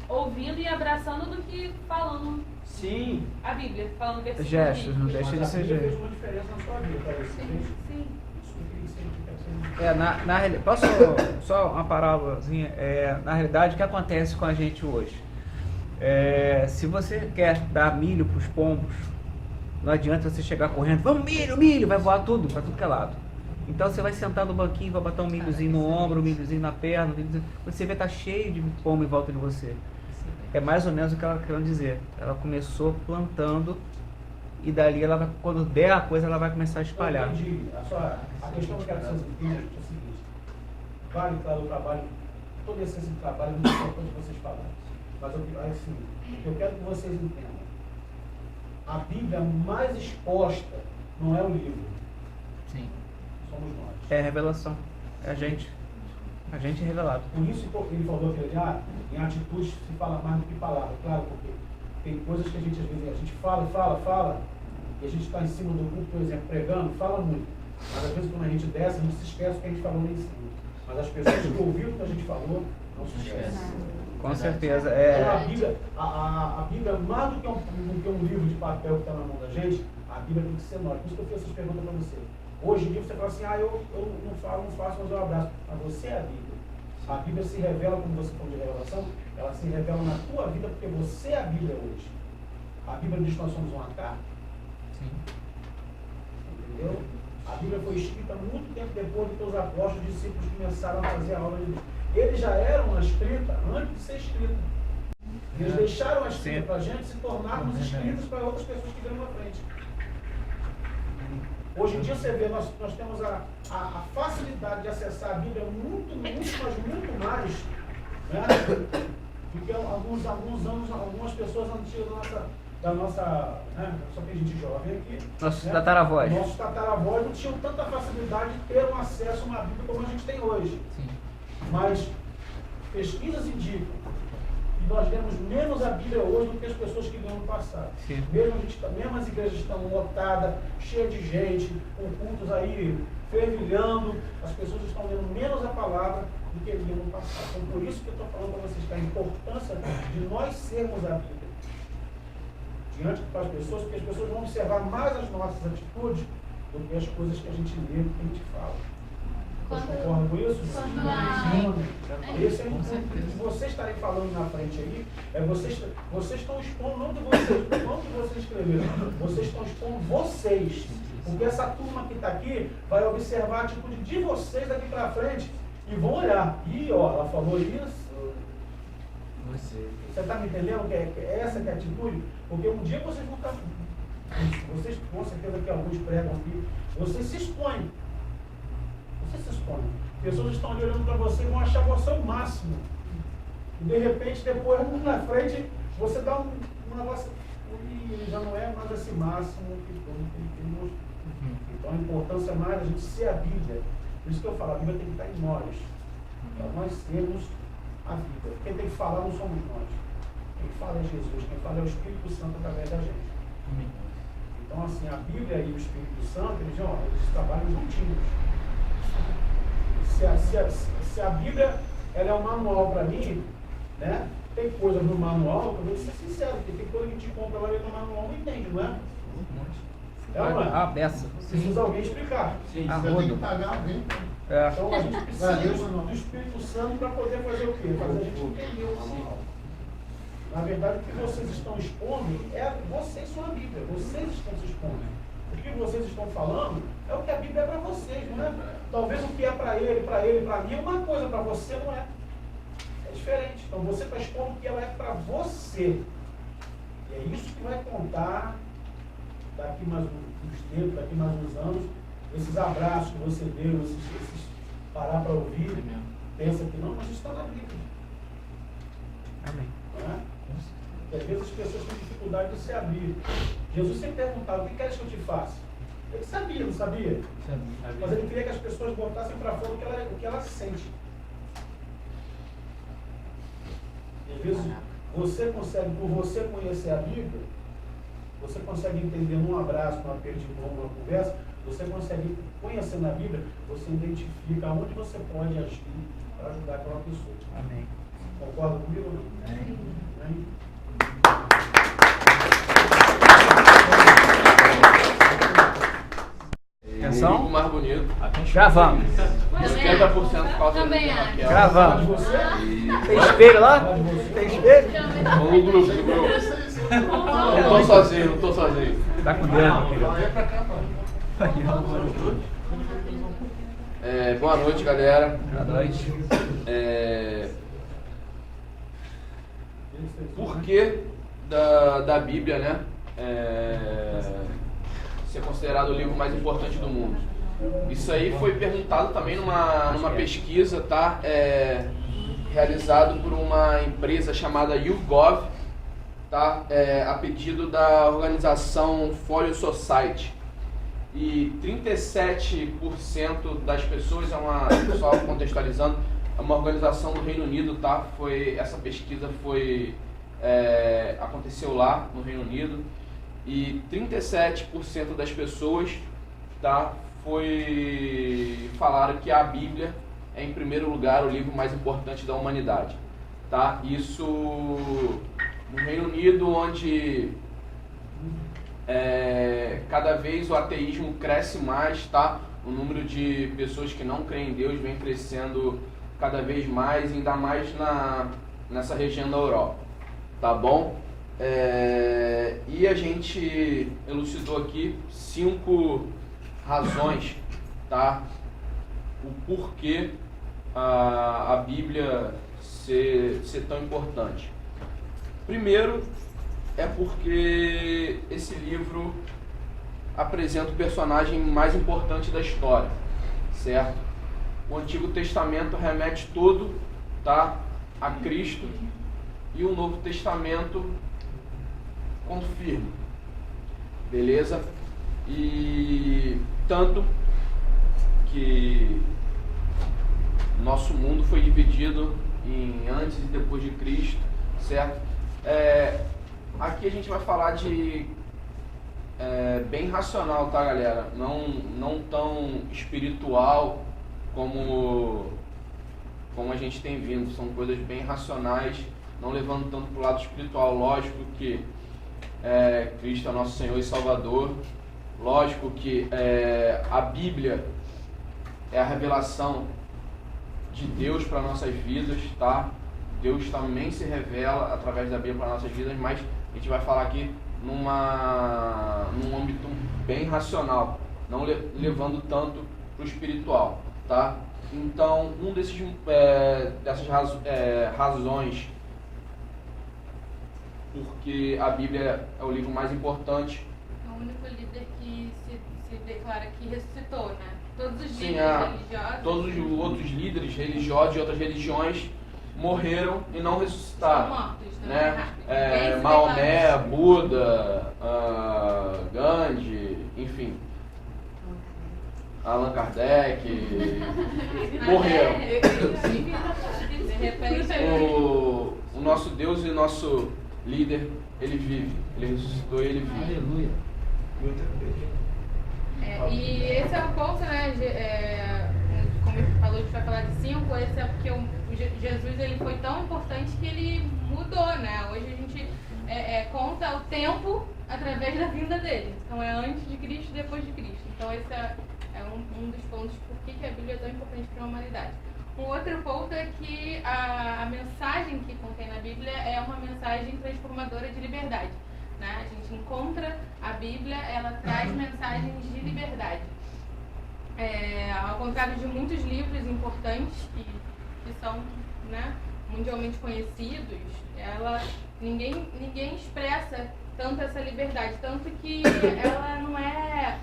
ouvindo e abraçando do que falando Sim. a Bíblia, falando versículos Gestos, não bíblicos. deixa de ser Mas a Bíblia jeito. fez uma diferença na sua vida, parece. Sim. Isso que eu queria que você Na realidade, posso só uma parábolazinha? Na realidade, o que acontece com a gente hoje? Se você quer dar milho para os pombos, não adianta você chegar correndo, vamos milho, vai voar tudo, para tudo que é lado. Então você vai sentar no banquinho, vai botar um milhozinho no ombro, um milhozinho na perna, você vê tá cheio de pombo em volta de você. É mais ou menos o que ela quer dizer. Ela começou plantando e dali quando der a coisa, ela vai começar a espalhar. Eu entendi. A questão que eu quero que vocês entendam é o seguinte: vale, claro, o trabalho, toda a essência do trabalho é muito importante vocês falarem. Mas assim, o que eu quero que vocês entendam: a Bíblia mais exposta não é o livro, Sim. somos nós. É revelação. É a gente. A gente é revelado. Por isso que ele falou que em atitudes se fala mais do que palavra, claro, porque tem coisas que a gente às vezes fala, e a gente está em cima do grupo, por exemplo, pregando, fala muito. Mas às vezes quando a gente desce, a gente se esquece o que a gente falou lá em cima. Mas as pessoas que ouviram o que a gente falou, não se esquecem. Com certeza. Então a Bíblia, mais do que um livro de papel que está na mão da gente, a Bíblia tem que ser nós. Por isso que eu fiz essas perguntas para você. Hoje em dia você fala assim, eu não faço, mas eu abraço. Mas você é a Bíblia. A Bíblia se revela, como você falou de revelação, ela se revela na tua vida porque você é a Bíblia hoje. A Bíblia diz que nós somos uma carta. Sim. Entendeu? A Bíblia foi escrita muito tempo depois de que os apóstolos e discípulos começaram a fazer a aula de Deus. Eles já eram a escrita antes de ser escrita. Eles deixaram a escrita para a gente se tornarmos escritos para outras pessoas que vêm na frente. Hoje em dia você vê, nós temos a facilidade de acessar a Bíblia muito mais, né, do que alguns anos, algumas pessoas antigas da nossa, né, só tem gente jovem aqui. Nossos né, tataravós. Nossos tataravós não tinham tanta facilidade de ter um acesso a uma Bíblia como a gente tem hoje. Sim. Mas pesquisas indicam que nós lemos menos a Bíblia hoje do que as pessoas que liam no passado. Mesmo as igrejas estão lotadas, cheias de gente, com cultos aí fervilhando, as pessoas estão lendo menos a palavra do que liam no passado. Então, por isso que eu estou falando para vocês a importância de nós sermos a Bíblia diante das pessoas, porque as pessoas vão observar mais as nossas atitudes do que as coisas que a gente lê, que a gente fala. Vocês concordam com isso? Esse é o que vocês estarem falando na frente aí, vocês estão expondo, não de vocês escreveram, vocês estão expondo vocês. Porque essa turma que está aqui vai observar a atitude de vocês daqui para frente e vão olhar. E ó, ela falou isso. Você está me entendendo que é essa que é a atitude? Porque um dia vocês vão estar. Vocês, com certeza que alguns pregam aqui, vocês se expõem. Você se expõe. Pessoas estão ali olhando para você e vão achar você o máximo. E de repente, depois, na frente, você dá um negócio. E já não é mais esse máximo que ele mostrou. Então a importância é mais a gente ser a Bíblia. Por isso que eu falo, a Bíblia tem que estar em nós. Para nós sermos a Bíblia. Quem tem que falar não somos nós. Quem fala é Jesus, quem fala é o Espírito Santo através da gente. Então assim, a Bíblia e o Espírito Santo, eles trabalham juntinhos. Se a Bíblia ela é um manual para mim, né? Tem coisas no manual, eu vou ser sincero, porque tem coisa que a gente compra lá no manual não entende, não é? Ah, peça. Precisa alguém explicar. Sim, você tem que pagar alguém. Então a gente precisa do Espírito Santo para poder fazer o quê? Fazer a gente entender o manual. Na verdade, o que vocês estão expondo é vocês são a Bíblia, vocês estão se expondo. O que vocês estão falando é o que a Bíblia é para vocês, não é? Talvez o que é para ele, para mim, uma coisa para você não é. É diferente. Então você está expondo o que ela é para você. E é isso que vai contar daqui mais uns tempos, daqui mais uns anos. Esses abraços que você deu, esses parar para ouvir, pensa que não, mas isso está na Bíblia. Amém. Não é? Porque às vezes as pessoas têm dificuldade de se abrir. Jesus sempre perguntava, o que queres que eu te faça? Ele sabia, não sabia? Sabia. Mas ele queria que as pessoas botassem para fora o que ela sente. E às vezes você consegue, por você conhecer a Bíblia, você consegue entender num abraço, num aperto de mão, numa conversa, você consegue, conhecendo a Bíblia, você identifica onde você pode agir para ajudar aquela pessoa. Amém. Concorda comigo ou não? Amém. Atenção. O mais bonito. Gravamos. 50% falta. Também acho. Gravamos. Tem espelho lá? Tem espelho? No grupo, no grupo. Não tô sozinho, não tô sozinho. Tá com Deus, meu querido. Boa noite, galera. Boa noite. Por que da Bíblia, né? Ser considerado o livro mais importante do mundo? Isso aí foi perguntado também numa pesquisa, tá? Realizado por uma empresa chamada YouGov, tá? A pedido da organização Folio Society. E 37% das pessoas, só contextualizando, é uma organização do Reino Unido, tá? Essa pesquisa aconteceu lá no Reino Unido. E 37% das pessoas, tá, falaram que a Bíblia é, em primeiro lugar, o livro mais importante da humanidade. Tá? Isso no Reino Unido, onde cada vez o ateísmo cresce mais, tá? O número de pessoas que não creem em Deus vem crescendo cada vez mais, ainda mais nessa região da Europa, tá bom? E a gente elucidou aqui 5 razões, tá? O porquê a Bíblia ser tão importante. Primeiro, é porque esse livro apresenta o personagem mais importante da história, certo? O Antigo Testamento remete todo, tá, a Cristo, e o Novo Testamento confirma, beleza? E tanto que nosso mundo foi dividido em antes e depois de Cristo, certo? Aqui a gente vai falar de bem racional, tá, galera? Não tão espiritual como a gente tem vindo. São coisas bem racionais, não levando tanto para o lado espiritual. Lógico que Cristo é nosso Senhor e Salvador. Lógico que a Bíblia é a revelação de Deus para nossas vidas, tá? Deus também se revela através da Bíblia para nossas vidas, mas a gente vai falar aqui num âmbito bem racional, não levando tanto para o espiritual, tá? Então, dessas razões porque a Bíblia é o livro mais importante. É o único líder que se declara que ressuscitou, né? Todos os Sim, líderes religiosos. todos os outros líderes religiosos de outras religiões morreram e não ressuscitaram. São mortos, né? Maomé, Buda, Gandhi, enfim, Allan Kardec, morreram. De repente, O nosso Deus e nosso líder, ele vive, ele ressuscitou e ele vive. Aleluia. E esse é o ponto, né? Como ele falou, a gente vai falar de 5. Esse é porque Jesus ele foi tão importante que ele mudou, né? Hoje a gente conta o tempo através da vinda dele. Então é antes de Cristo e depois de Cristo. Então esse é um dos pontos por que a Bíblia é tão importante para a humanidade. Um outro ponto é que a mensagem que contém na Bíblia é uma mensagem transformadora de liberdade. Né? A gente encontra a Bíblia, ela traz mensagens de liberdade. Ao contrário de muitos livros importantes que são, né, mundialmente conhecidos, ninguém expressa tanto essa liberdade, tanto que ela não é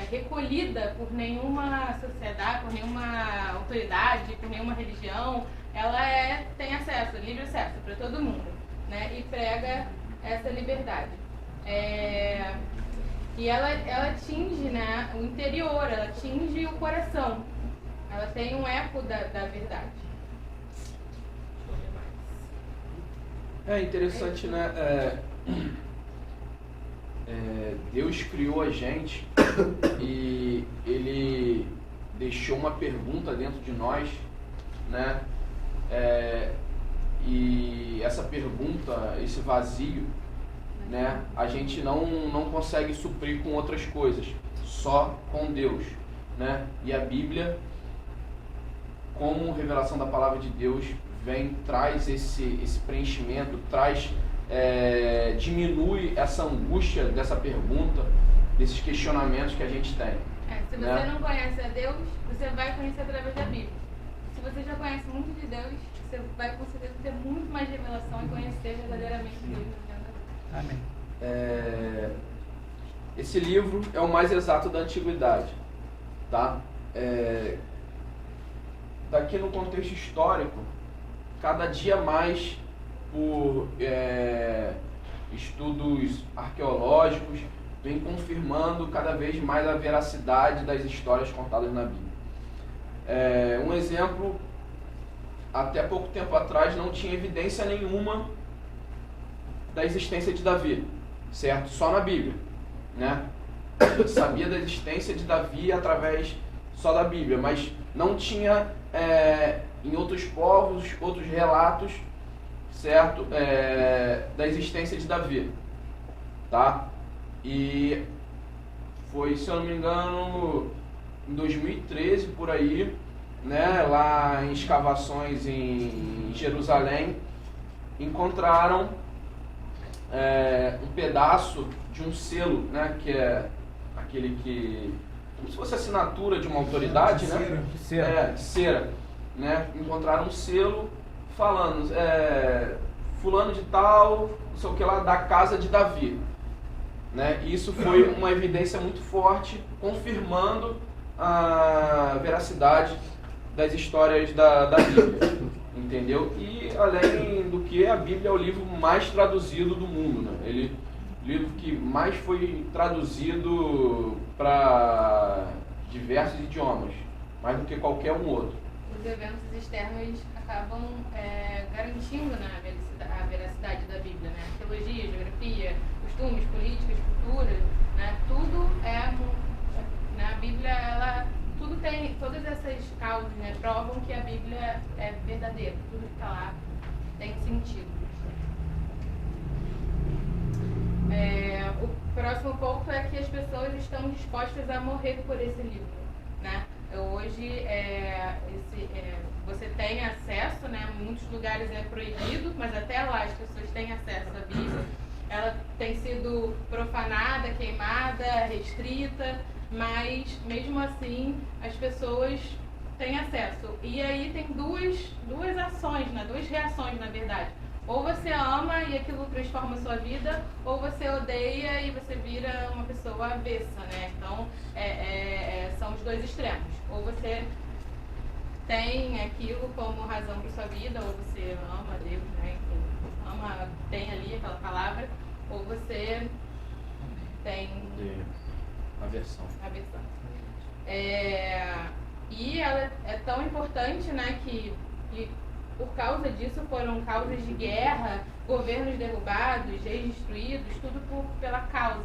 recolhida por nenhuma sociedade, por nenhuma autoridade, por nenhuma religião. Ela tem acesso, livre acesso para todo mundo, né? E prega essa liberdade. E ela atinge, né, o interior, ela atinge o coração. Ela tem um eco da verdade. É interessante, né? Deus criou a gente e Ele deixou uma pergunta dentro de nós, né? E essa pergunta, esse vazio, né? A gente não consegue suprir com outras coisas, só com Deus, né? E a Bíblia, como revelação da palavra de Deus, traz esse preenchimento, diminui essa angústia dessa pergunta, desses questionamentos que a gente tem. Se você não conhece a Deus, você vai conhecer através da Bíblia. Se você já conhece muito de Deus, você vai com certeza ter muito mais revelação e conhecer verdadeiramente Deus. Amém. Esse livro é o mais exato da antiguidade, tá? Daqui no contexto histórico, cada dia mais por estudos arqueológicos, vem confirmando cada vez mais a veracidade das histórias contadas na Bíblia. Um exemplo, até pouco tempo atrás não tinha evidência nenhuma da existência de Davi, certo? Só na Bíblia, né? Eu sabia da existência de Davi só da Bíblia, mas não tinha em outros povos, outros relatos, certo? Da existência de Davi, tá? E foi, se eu não me engano, em 2013, por aí, né, lá em escavações em Jerusalém, encontraram um pedaço de um selo, né, que é aquele que, como se fosse a assinatura de uma autoridade, né? Cera. De cera, né? Encontraram um selo falando, fulano de tal, não sei o que lá, da casa de Davi, né? E isso foi uma evidência muito forte, confirmando a veracidade das histórias da Bíblia, entendeu? E além do que, a Bíblia é o livro mais traduzido do mundo, né? O livro que mais foi traduzido para diversos idiomas, mais do que qualquer um outro. Os eventos externos acabam garantindo, né, a veracidade da Bíblia, né? Teologia, geografia, costumes, políticas, cultura, né? Tudo né? A Bíblia, todas essas causas, né, provam que a Bíblia é verdadeira. Tudo que está lá tem sentido. O próximo ponto é que as pessoas estão dispostas a morrer por esse livro, né? Hoje você tem acesso, né? Em muitos lugares é proibido, mas até lá as pessoas têm acesso à Bíblia. Ela tem sido profanada, queimada, restrita, mas mesmo assim as pessoas têm acesso. E aí tem duas ações, né? Duas reações, na verdade. Ou você ama e aquilo transforma a sua vida, ou você odeia e você vira uma pessoa avessa, né? Então, são os dois extremos. Ou você tem aquilo como razão para sua vida, ou você ama Deus, né? Tem ali aquela palavra, ou você tem aversão. E ela é tão importante, né, que por causa disso foram causas de guerra, governos derrubados, reis destruídos, tudo pela causa,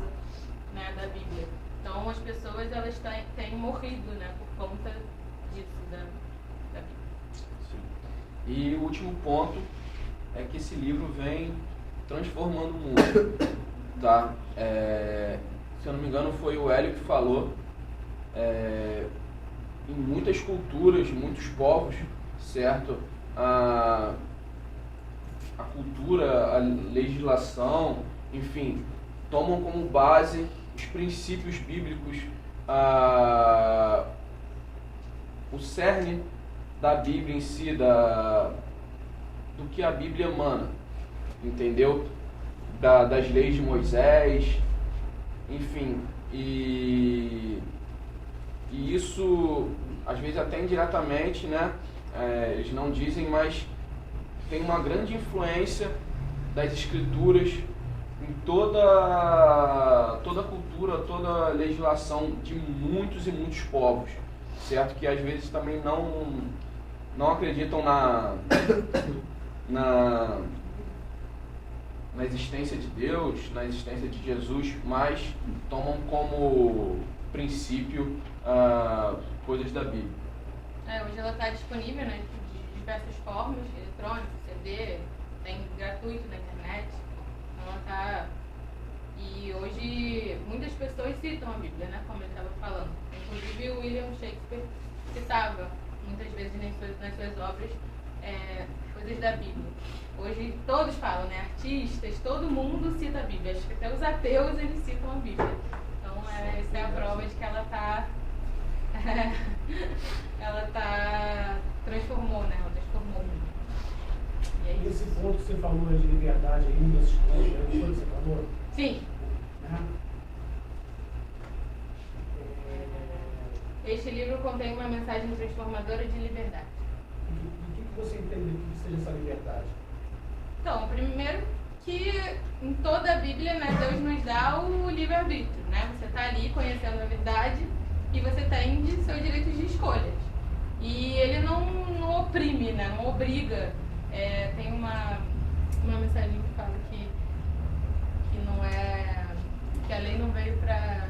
né, da Bíblia. Então as pessoas elas têm morrido, né, por conta disso, da Bíblia. Sim. E o último ponto é que esse livro vem transformando o mundo, tá? Se eu não me engano foi o Hélio que falou, em muitas culturas, muitos povos, certo? A cultura, a legislação, enfim, tomam como base os princípios bíblicos, o cerne da Bíblia em si, do que a Bíblia emana, entendeu? Das leis de Moisés, enfim, e isso, às vezes até indiretamente, né? Eles não dizem, mas tem uma grande influência das escrituras em toda a cultura, toda a legislação de muitos e muitos povos, certo? Que às vezes também não acreditam na existência de Deus, na existência de Jesus, mas tomam como princípio coisas da Bíblia. Hoje ela está disponível, né, de diversas formas, eletrônico, CD, tem gratuito na internet. Ela tá... E hoje muitas pessoas citam a Bíblia, né, como ele estava falando. Inclusive o William Shakespeare citava muitas vezes nas suas obras coisas da Bíblia. Hoje todos falam, né, artistas, todo mundo cita a Bíblia. Acho que até os ateus eles citam a Bíblia. Então essa é a prova de que ela está transformou, né? Ela transformou o mundo. E é esse ponto que você falou de liberdade aí, desses pontos, foi o que você falou? Sim. Este livro contém uma mensagem transformadora de liberdade. O que você entende que seja essa liberdade? Então, primeiro que em toda a Bíblia, né, Deus nos dá o livre-arbítrio, né? Você está ali conhecendo a verdade e você tem seus direitos de escolhas. E ele não oprime, né? Não obriga. Tem uma mensagem que fala que não é... que a lei não veio para...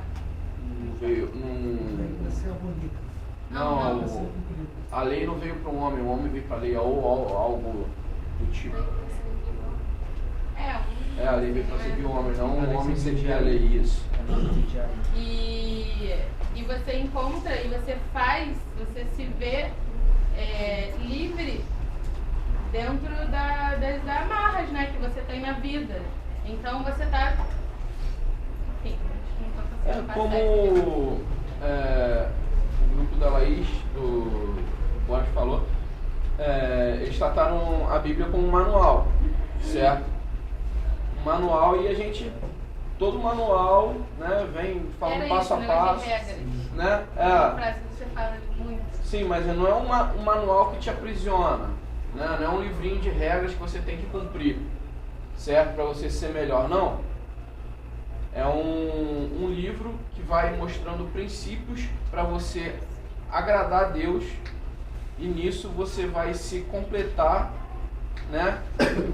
Não veio para ser abolida. Não, a lei não veio para o homem veio para a lei, ou algo do tipo. A lei veio para servir o homem, não o homem servir a lei, isso. E você encontra, e você se vê livre dentro das amarras, né, que você tem na vida. Então você está... Como o grupo da Laís, do Boris falou, eles trataram a Bíblia como um manual, certo? Um manual, e todo manual, né, vem falando passo a passo, né? Uma frase que você fala muito. Sim, mas não é um manual que te aprisiona, né? Não é um livrinho de regras que você tem que cumprir, certo? Para você ser melhor, não. É um livro que vai mostrando princípios para você agradar a Deus, e nisso você vai se completar, né?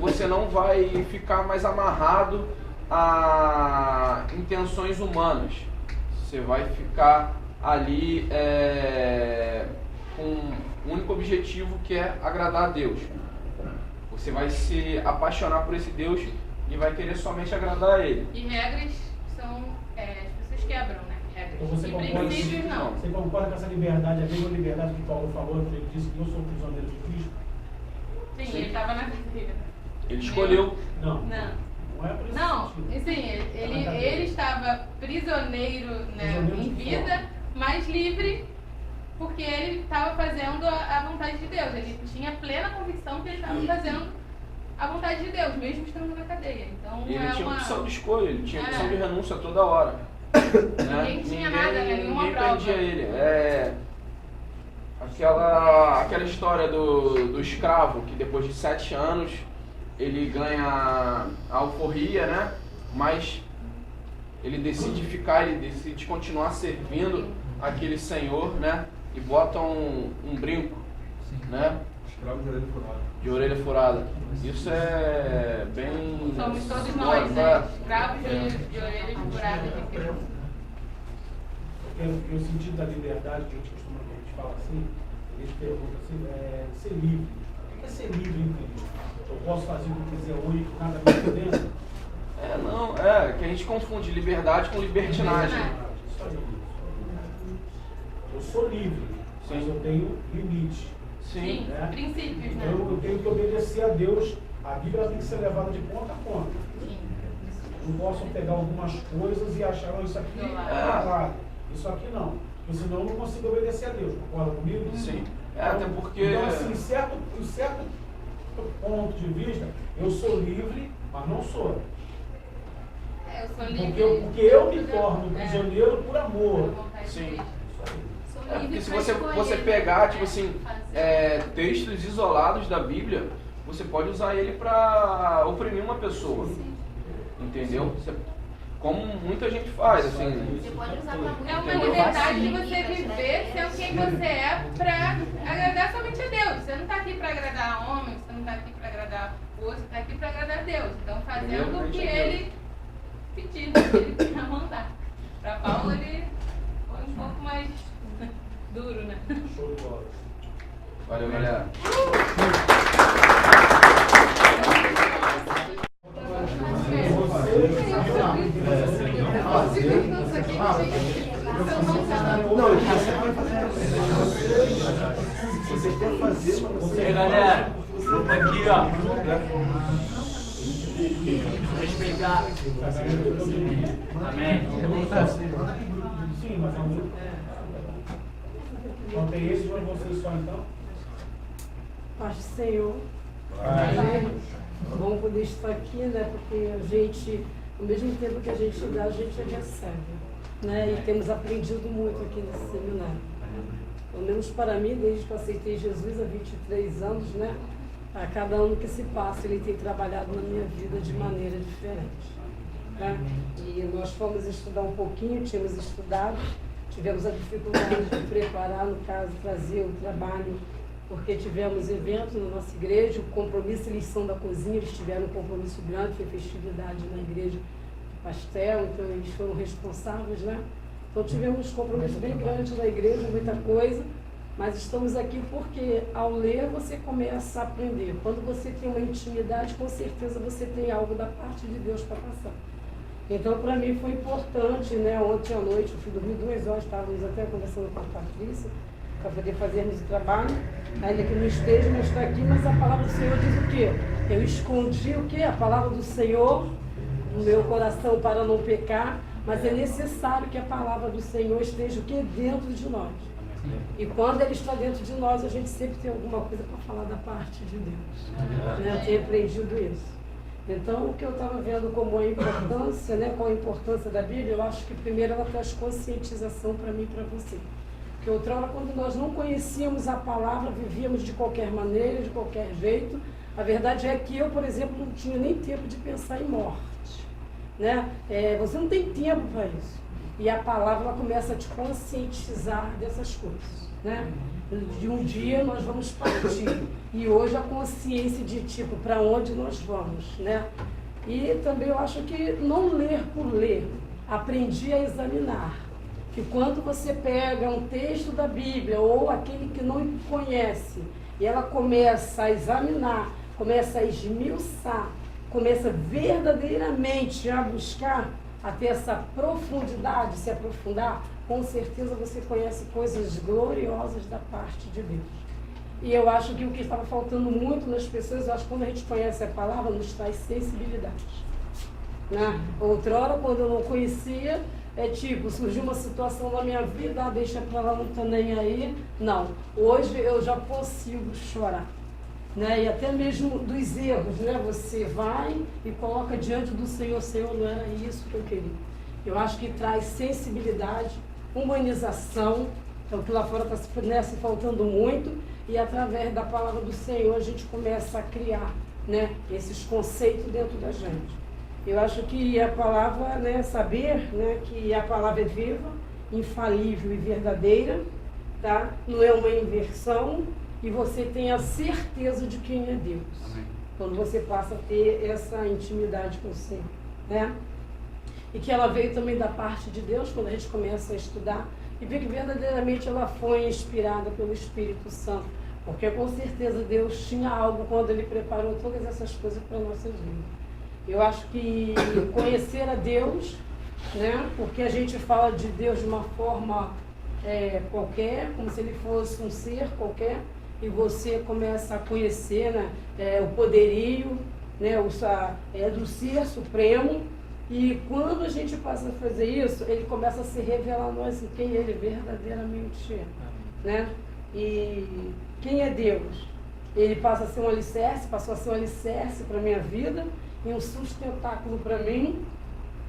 Você não vai ficar mais amarrado a intenções humanas. Você vai ficar ali com um único objetivo, que é agradar a Deus. Você vai se apaixonar por esse Deus e vai querer somente agradar a Ele. E regras são... as pessoas quebram, né? Regras. Então você concorda, princípios não. Você concorda com essa liberdade, a mesma liberdade que Paulo falou, que ele disse que eu sou prisioneiro de Cristo? Sim, ele estava na vida. Ele escolheu. Não. Não é por esse Não, sentido. sim, ele estava prisioneiro, né, em vida, mas livre, porque ele estava fazendo a vontade de Deus. Ele tinha plena convicção que ele estava fazendo a vontade de Deus, mesmo estando na cadeia. Então, Ele tinha opção de escolha, ele tinha opção de renúncia toda hora. Né? Ninguém tinha nada, né? Nenhuma ninguém prova. prendia ele. Aquela história do escravo, que depois de 7 anos ele ganha a alforria, né? Mas ele decide ficar, ele decide continuar servindo aquele senhor, né? E bota um brinco, né? Escravo de orelha furada. De orelha furada. Isso é bem... Somos todos nós, né? Escravos de orelhas furadas de Cristo. Porque o sentido da liberdade, que a gente fala assim, a gente pergunta assim, ser livre. O que é ser livre em Cristo? Eu posso fazer o que eu quiser hoje, nada me condena? Que a gente confunde liberdade com libertinagem. Isso aí. Eu sou livre, mas eu tenho limite. Sim. Né? Princípios, né? Eu tenho que obedecer a Deus. A Bíblia tem que ser levada de ponta a ponta. Não posso pegar algumas coisas e achar, isso aqui é claro, isso aqui não. Porque senão eu não consigo obedecer a Deus. Concorda comigo? Sim. Então, Até porque... Então, assim, em certo ponto de vista, eu sou livre, mas não sou. Eu sou livre. Porque eu me torno prisioneiro por amor. Sim. Porque se você pegar, tipo assim, textos isolados da Bíblia, você pode usar ele para oprimir uma pessoa. Entendeu? Como muita gente faz, assim. Você pode usar pra muito. É uma liberdade de você viver sendo quem você é para agradar somente a Deus. Você não está aqui para agradar a homem, você não está aqui para agradar o outro, você está aqui para agradar a Deus. Então, fazendo o que ele pediu, o que ele queria mandar. Para Paulo, ele foi um pouco mais duro, né? Show de bola. Valeu, galera. Você quer fazer, mas você... Aí, galera, aqui, ó. Respeitar. Amém. Sim, mas não tem esse para vocês só então? Paz do Senhor. Bom poder estar aqui, né? Porque a gente, ao mesmo tempo que a gente dá, a gente recebe. Né? E temos aprendido muito aqui nesse seminário. Pelo menos para mim, desde que eu aceitei Jesus há 23 anos, né? A cada ano que se passa, ele tem trabalhado na minha vida de maneira diferente. Né? E nós fomos estudar um pouquinho, tínhamos estudado, tivemos a dificuldade de preparar, no caso, trazer o trabalho, porque tivemos evento na nossa igreja, o compromisso, eles são da cozinha, eles tiveram um compromisso grande, foi festividade na igreja de pastel, então eles foram responsáveis, né? Então tivemos um compromisso bem grande na igreja, muita coisa, Mas estamos aqui porque ao ler você começa a aprender. Quando você tem uma intimidade, com certeza você tem algo da parte de Deus para passar. Então, para mim foi importante, né? Ontem à noite, eu fui dormir 2 horas, estávamos até conversando com a Patrícia, para poder fazermos o trabalho, ainda que não esteja, mas está aqui, mas a palavra do Senhor diz o quê? Eu escondi o quê? A palavra do Senhor no meu coração para não pecar, mas é necessário que a palavra do Senhor esteja o quê? Dentro de nós. E quando ele está dentro de nós, a gente sempre tem alguma coisa para falar da parte de Deus. Né? Eu tenho aprendido isso. Então, o que eu estava vendo como a importância, né, qual a importância da Bíblia, eu acho que primeiro ela traz conscientização para mim e para você. Porque outrora, quando nós não conhecíamos a palavra, vivíamos de qualquer maneira, de qualquer jeito. A verdade é que eu, por exemplo, não tinha nem tempo de pensar em morte. Né? Você não tem tempo para isso. E a palavra ela começa a te conscientizar dessas coisas. Né? De um dia nós vamos partir. E hoje a consciência de tipo, para onde nós vamos. Né? E também eu acho que não ler por ler. Aprendi a examinar. Que quando você pega um texto da Bíblia ou aquele que não conhece, e ela começa a examinar, começa a esmiuçar, começa verdadeiramente a buscar, a ter essa profundidade, se aprofundar, com certeza você conhece coisas gloriosas da parte de Deus. E eu acho que o que estava faltando muito nas pessoas, eu acho que quando a gente conhece a palavra, nos traz sensibilidade. Né? Outrora, quando eu não conhecia, surgiu uma situação na minha vida, deixa pra lá, não tô nem aí. Não, hoje eu já consigo chorar. Né? E até mesmo dos erros, né? Você vai e coloca diante do Senhor, Senhor, não era isso que eu queria. Eu acho que traz sensibilidade, humanização, é o que lá fora está se faltando muito, e através da palavra do Senhor a gente começa a criar, né, esses conceitos dentro da gente. Eu acho que a palavra, né, saber, né, que a palavra é viva, infalível e verdadeira, tá? Não é uma inversão, e você tem a certeza de quem é Deus. Amém. Quando você passa a ter essa intimidade com o Senhor, né? E que ela veio também da parte de Deus, quando a gente começa a estudar, e vê que verdadeiramente ela foi inspirada pelo Espírito Santo. Porque com certeza Deus tinha algo quando Ele preparou todas essas coisas para nossas vidas. Eu acho que conhecer a Deus, né? Porque a gente fala de Deus de uma forma qualquer, como se Ele fosse um ser qualquer, e você começa a conhecer, né, o poderio, né, do ser supremo, e quando a gente passa a fazer isso, ele começa a se revelar a nós em quem ele verdadeiramente é. Né? E quem é Deus? Ele passa a ser um alicerce, passou a ser um alicerce para a minha vida, e um sustentáculo para mim,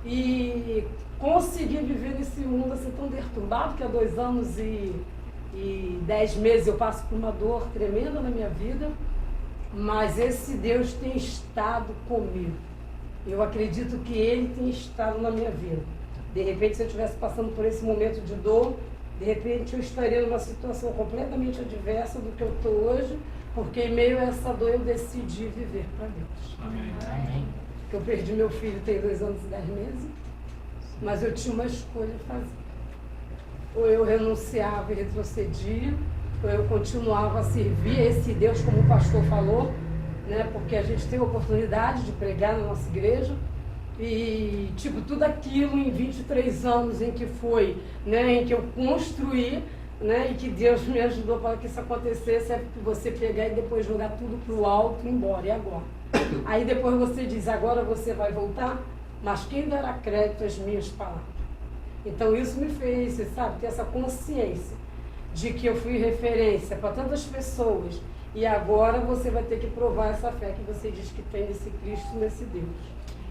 e conseguir viver nesse mundo assim tão perturbado, que há 2 anos e 10 meses eu passo por uma dor tremenda na minha vida, mas esse Deus tem estado comigo. Eu acredito que Ele tem estado na minha vida. De repente, se eu estivesse passando por esse momento de dor, de repente eu estaria numa situação completamente adversa do que eu estou hoje, porque em meio a essa dor eu decidi viver para Deus. Amém. Amém. Eu perdi meu filho tem 2 anos e 10 meses, mas eu tinha uma escolha a fazer. Ou eu renunciava e retrocedia, ou eu continuava a servir a esse Deus, como o pastor falou, né? Porque a gente tem a oportunidade de pregar na nossa igreja, e tudo aquilo em 23 anos em que foi, né, em que eu construí, né, e que Deus me ajudou para que isso acontecesse, é você pegar e depois jogar tudo para o alto e ir embora, e agora? Aí depois você diz, agora você vai voltar, mas quem dará crédito às minhas palavras? Então isso me fez, você sabe, ter essa consciência de que eu fui referência para tantas pessoas, e agora você vai ter que provar essa fé que você diz que tem nesse Cristo, nesse Deus.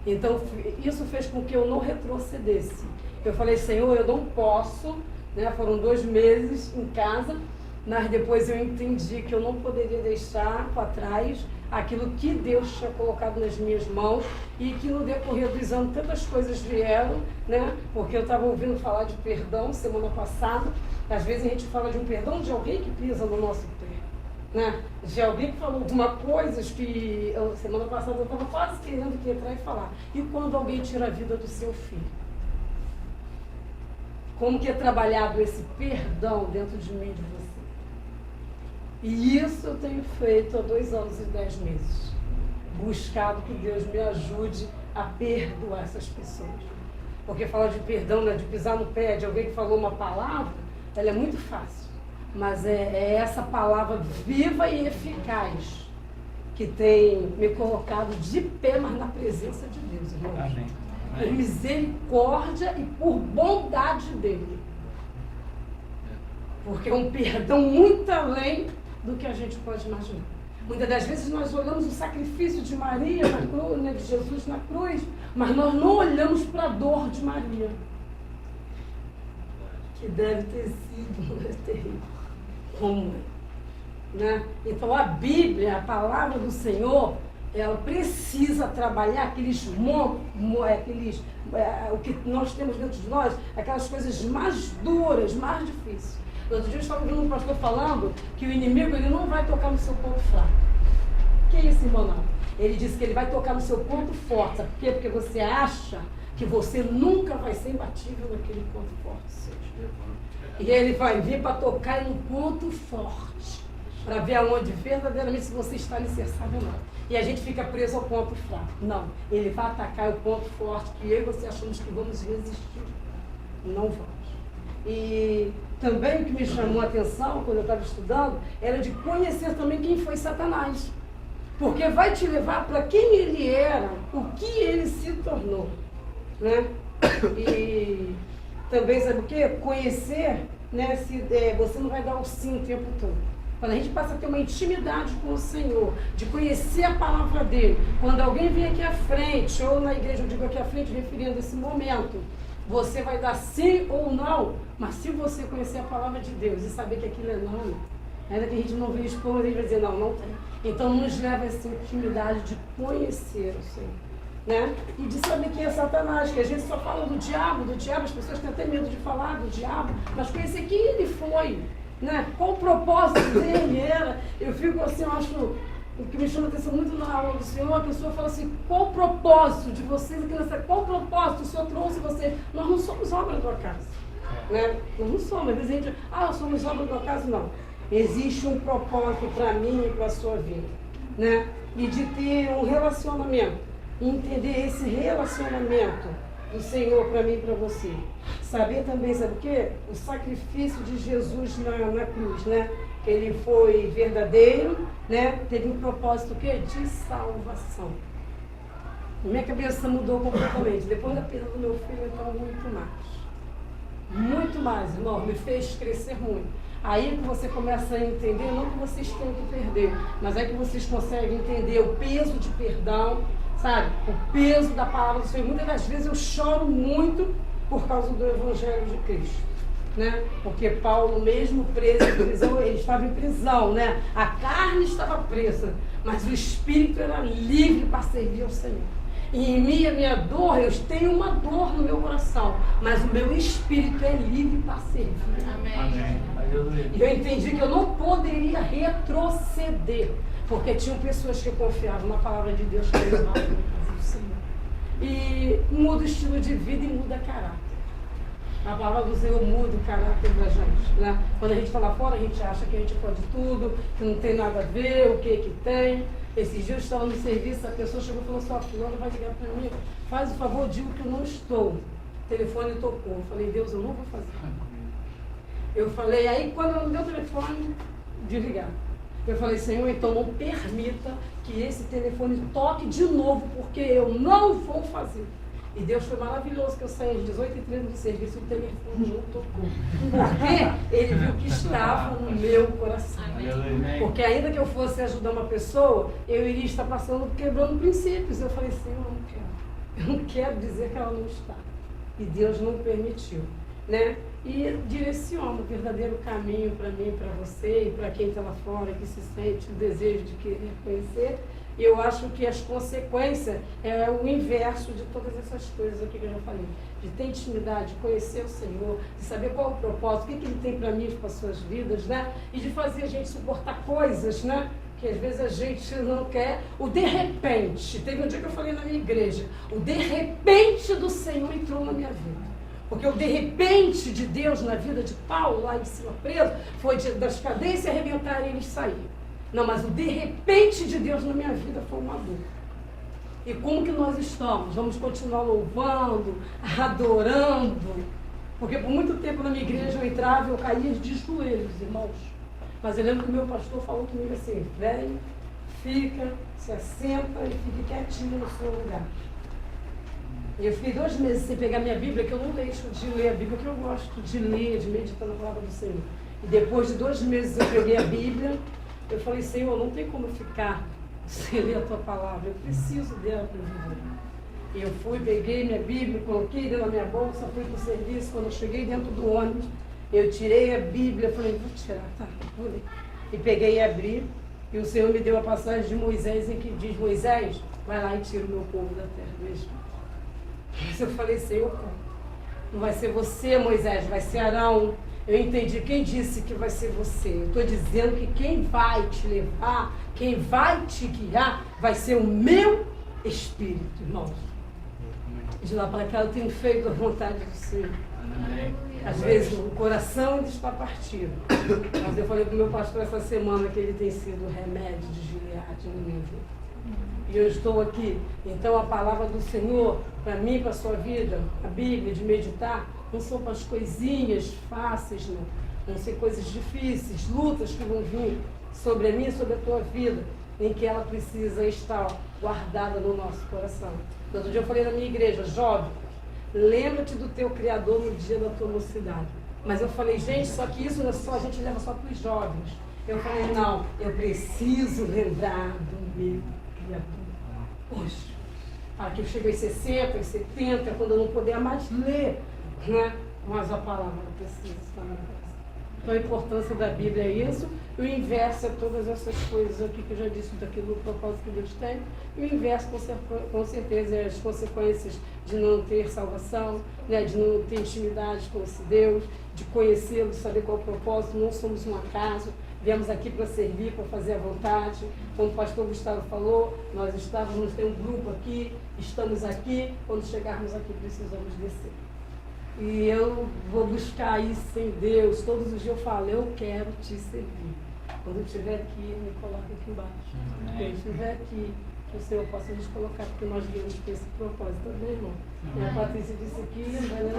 Então isso fez com que eu não retrocedesse. Eu falei, Senhor, eu não posso, né? Foram 2 meses em casa, mas depois eu entendi que eu não poderia deixar para trás aquilo que Deus tinha colocado nas minhas mãos, e que no decorrer dos anos tantas coisas vieram, né? Porque eu estava ouvindo falar de perdão semana passada. Às vezes a gente fala de um perdão de alguém que pisa no nosso pé, né? De alguém que falou alguma coisa que semana passada eu estava quase querendo entrar e falar. E quando alguém tira a vida do seu filho? Como que é trabalhado esse perdão dentro de mim e de você? E isso eu tenho feito há 2 anos e 10 meses. Buscado que Deus me ajude a perdoar essas pessoas. Porque falar de perdão, né, de pisar no pé de alguém que falou uma palavra, ela é muito fácil. Mas é essa palavra viva e eficaz que tem me colocado de pé, mas na presença de Deus, irmãos. Amém. Por misericórdia e por bondade dele. Porque é um perdão muito além do que a gente pode imaginar. Muitas das vezes nós olhamos o sacrifício de Maria na cruz, né, de Jesus na cruz, mas nós não olhamos para a dor de Maria. Que deve ter sido terrível. Como é? Né? Então a Bíblia, a palavra do Senhor, ela precisa trabalhar o que nós temos dentro de nós, aquelas coisas mais duras, mais difíceis. No outro dia eu estava ouvindo um pastor falando que o inimigo ele não vai tocar no seu ponto fraco. Que é isso, irmão? Não. Ele disse que ele vai tocar no seu ponto forte. Sabe por quê? Porque você acha que você nunca vai ser imbatível naquele ponto forte seu. E ele vai vir para tocar em um ponto forte, para ver aonde verdadeiramente se você está alicerçado ou não. E a gente fica preso ao ponto fraco. Não, ele vai atacar o ponto forte que eu e você achamos que vamos resistir. Não vamos. E também o que me chamou a atenção quando eu estava estudando era de conhecer também quem foi Satanás. Porque vai te levar para quem ele era, o que ele se tornou. Né? E também, sabe o quê? Conhecer, né, você não vai dar o sim o tempo todo. Quando a gente passa a ter uma intimidade com o Senhor, de conhecer a palavra dele, quando alguém vem aqui à frente, ou na igreja eu digo aqui à frente, referindo esse momento, você vai dar sim ou não, mas se você conhecer a palavra de Deus e saber que aquilo é não, ainda que a gente não veja expor, a gente vai dizer não, não tem. Então nos leva a essa intimidade de conhecer o Senhor. Né? E de saber quem é Satanás, que a gente só fala do diabo, as pessoas têm até medo de falar do diabo, mas conhecer quem ele foi, né? Qual o propósito dele era. Eu fico assim, eu acho, o que me chama a atenção muito na aula do Senhor, a pessoa fala assim, qual o propósito de vocês, qual o propósito o Senhor trouxe vocês? Nós não somos obra do acaso, né? Nós não somos, às vezes a gente, somos obra do acaso, não. Existe um propósito para mim e para a sua vida, né? E de ter um relacionamento. Entender esse relacionamento do Senhor para mim e para você. Saber também, sabe o quê? O sacrifício de Jesus na cruz, né? Ele foi verdadeiro, né? Teve um propósito o quê? De salvação. Minha cabeça mudou completamente. Depois da perda do meu filho, então, muito mais. Muito mais, irmão. Me fez crescer muito. Aí que você começa a entender, não que vocês tenham que perder, mas é que vocês conseguem entender o peso de perdão, sabe? O peso da palavra do Senhor. Muitas das vezes eu choro muito por causa do Evangelho de Cristo, né? Porque Paulo, mesmo preso em prisão, ele estava em prisão, né? A carne estava presa, mas o Espírito era livre para servir ao Senhor. E em mim, a minha dor, eu tenho uma dor no meu coração, mas o meu Espírito é livre para servir. Amém. E eu entendi que eu não poderia retroceder, porque tinham pessoas que confiavam na palavra de Deus que levavam para a casa do Senhor. E muda o estilo de vida e muda caráter. A palavra do Senhor muda o caráter da gente, né? Quando a gente está lá fora, a gente acha que a gente pode tudo, que não tem nada a ver, o que tem. Esses dias eu estava no serviço, a pessoa chegou e falou assim, fulano vai ligar para mim, faz o favor, diga que eu não estou. O telefone tocou. Eu falei, Deus, eu não vou fazer. Eu falei, aí quando ela me deu o telefone, desligar. Eu falei, Senhor, então não permita que esse telefone toque de novo, porque eu não vou fazer. E Deus foi maravilhoso, que eu saí às 18h30 do serviço e o telefone não tocou. Porque Ele viu que estava no meu coração. Porque ainda que eu fosse ajudar uma pessoa, eu iria estar passando, quebrando princípios. Eu falei, Senhor, eu não quero. Eu não quero dizer que ela não está. E Deus não permitiu, né? E direciona o verdadeiro caminho para mim, para você e para quem está lá fora, que se sente o desejo de querer conhecer. E eu acho que as consequências é o inverso de todas essas coisas aqui que eu já falei. De ter intimidade, de conhecer o Senhor, de saber qual é o propósito, o que Ele tem para mim e para as suas vidas, né? E de fazer a gente suportar coisas, né? Que às vezes a gente não quer. O de repente, teve um dia que eu falei na minha igreja, o de repente do Senhor entrou na minha vida. Porque o de repente de Deus na vida de Paulo, lá em cima preso, foi das cadeias se arrebentarem e eles saírem. Não, mas o de repente de Deus na minha vida foi uma dor. E como que nós estamos? Vamos continuar louvando, adorando. Porque por muito tempo na minha igreja eu entrava e eu caía de joelhos, irmãos. Mas eu lembro que o meu pastor falou comigo assim, velho, fica, se assenta e fique quietinho no seu lugar. E eu fiquei 2 meses sem pegar minha Bíblia, que eu não deixo de ler a Bíblia, que eu gosto de ler, de meditar na palavra do Senhor. E depois de 2 meses eu peguei a Bíblia, eu falei, Senhor, não tem como ficar sem ler a tua palavra, eu preciso dela para viver. E eu fui, peguei minha Bíblia, coloquei dentro da minha bolsa, fui para o serviço. Quando eu cheguei dentro do ônibus, eu tirei a Bíblia, falei, vou tirar, tá, vou ler. E peguei e abri, e o Senhor me deu a passagem de Moisés, em que diz, Moisés, vai lá e tira o meu povo da terra do Egito. Mas eu falei, Senhor, não vai ser você, Moisés, vai ser Arão. Eu entendi, quem disse que vai ser você? Eu estou dizendo que quem vai te levar, quem vai te guiar, vai ser o meu Espírito, irmãos. De lá para cá eu tenho feito a vontade do Senhor. Às vezes o coração ainda está partido. Mas eu falei para o meu pastor essa semana que ele tem sido o remédio de Gileade no meu vida. E eu estou aqui. Então a palavra do Senhor, para mim, para a sua vida, a Bíblia, de meditar, não são para as coisinhas fáceis, não. Vão ser coisas difíceis, lutas que vão vir sobre a minha e sobre a tua vida, em que ela precisa estar guardada no nosso coração. Outro dia eu falei na minha igreja, jovem, lembra-te do teu Criador no dia da tua mocidade. Mas eu falei, gente, só que isso não é só, a gente leva só para os jovens. Eu falei, não, eu preciso lembrar do meu Criador. Hoje, para que eu chegue aos 60, aos 70, quando eu não puder mais ler, né? Mas a palavra precisa estar no coração. Então a importância da Bíblia é isso, e o inverso é todas essas coisas aqui que eu já disse daquilo do propósito que Deus tem, e o inverso com certeza é as consequências de não ter salvação, né? De não ter intimidade com esse Deus, de conhecê-lo, de saber qual é o propósito. Não somos um acaso, viemos aqui para servir, para fazer a vontade. Como o pastor Gustavo falou, nós estávamos, tem um grupo aqui, estamos aqui, quando chegarmos aqui precisamos descer. E eu vou buscar isso em Deus. Todos os dias eu falo, eu quero te servir. Quando eu estiver aqui, me coloca aqui embaixo. Quando eu estiver aqui, que o Senhor possa nos colocar, porque nós viemos com esse propósito também, irmão. E a Patrícia disse aqui, ela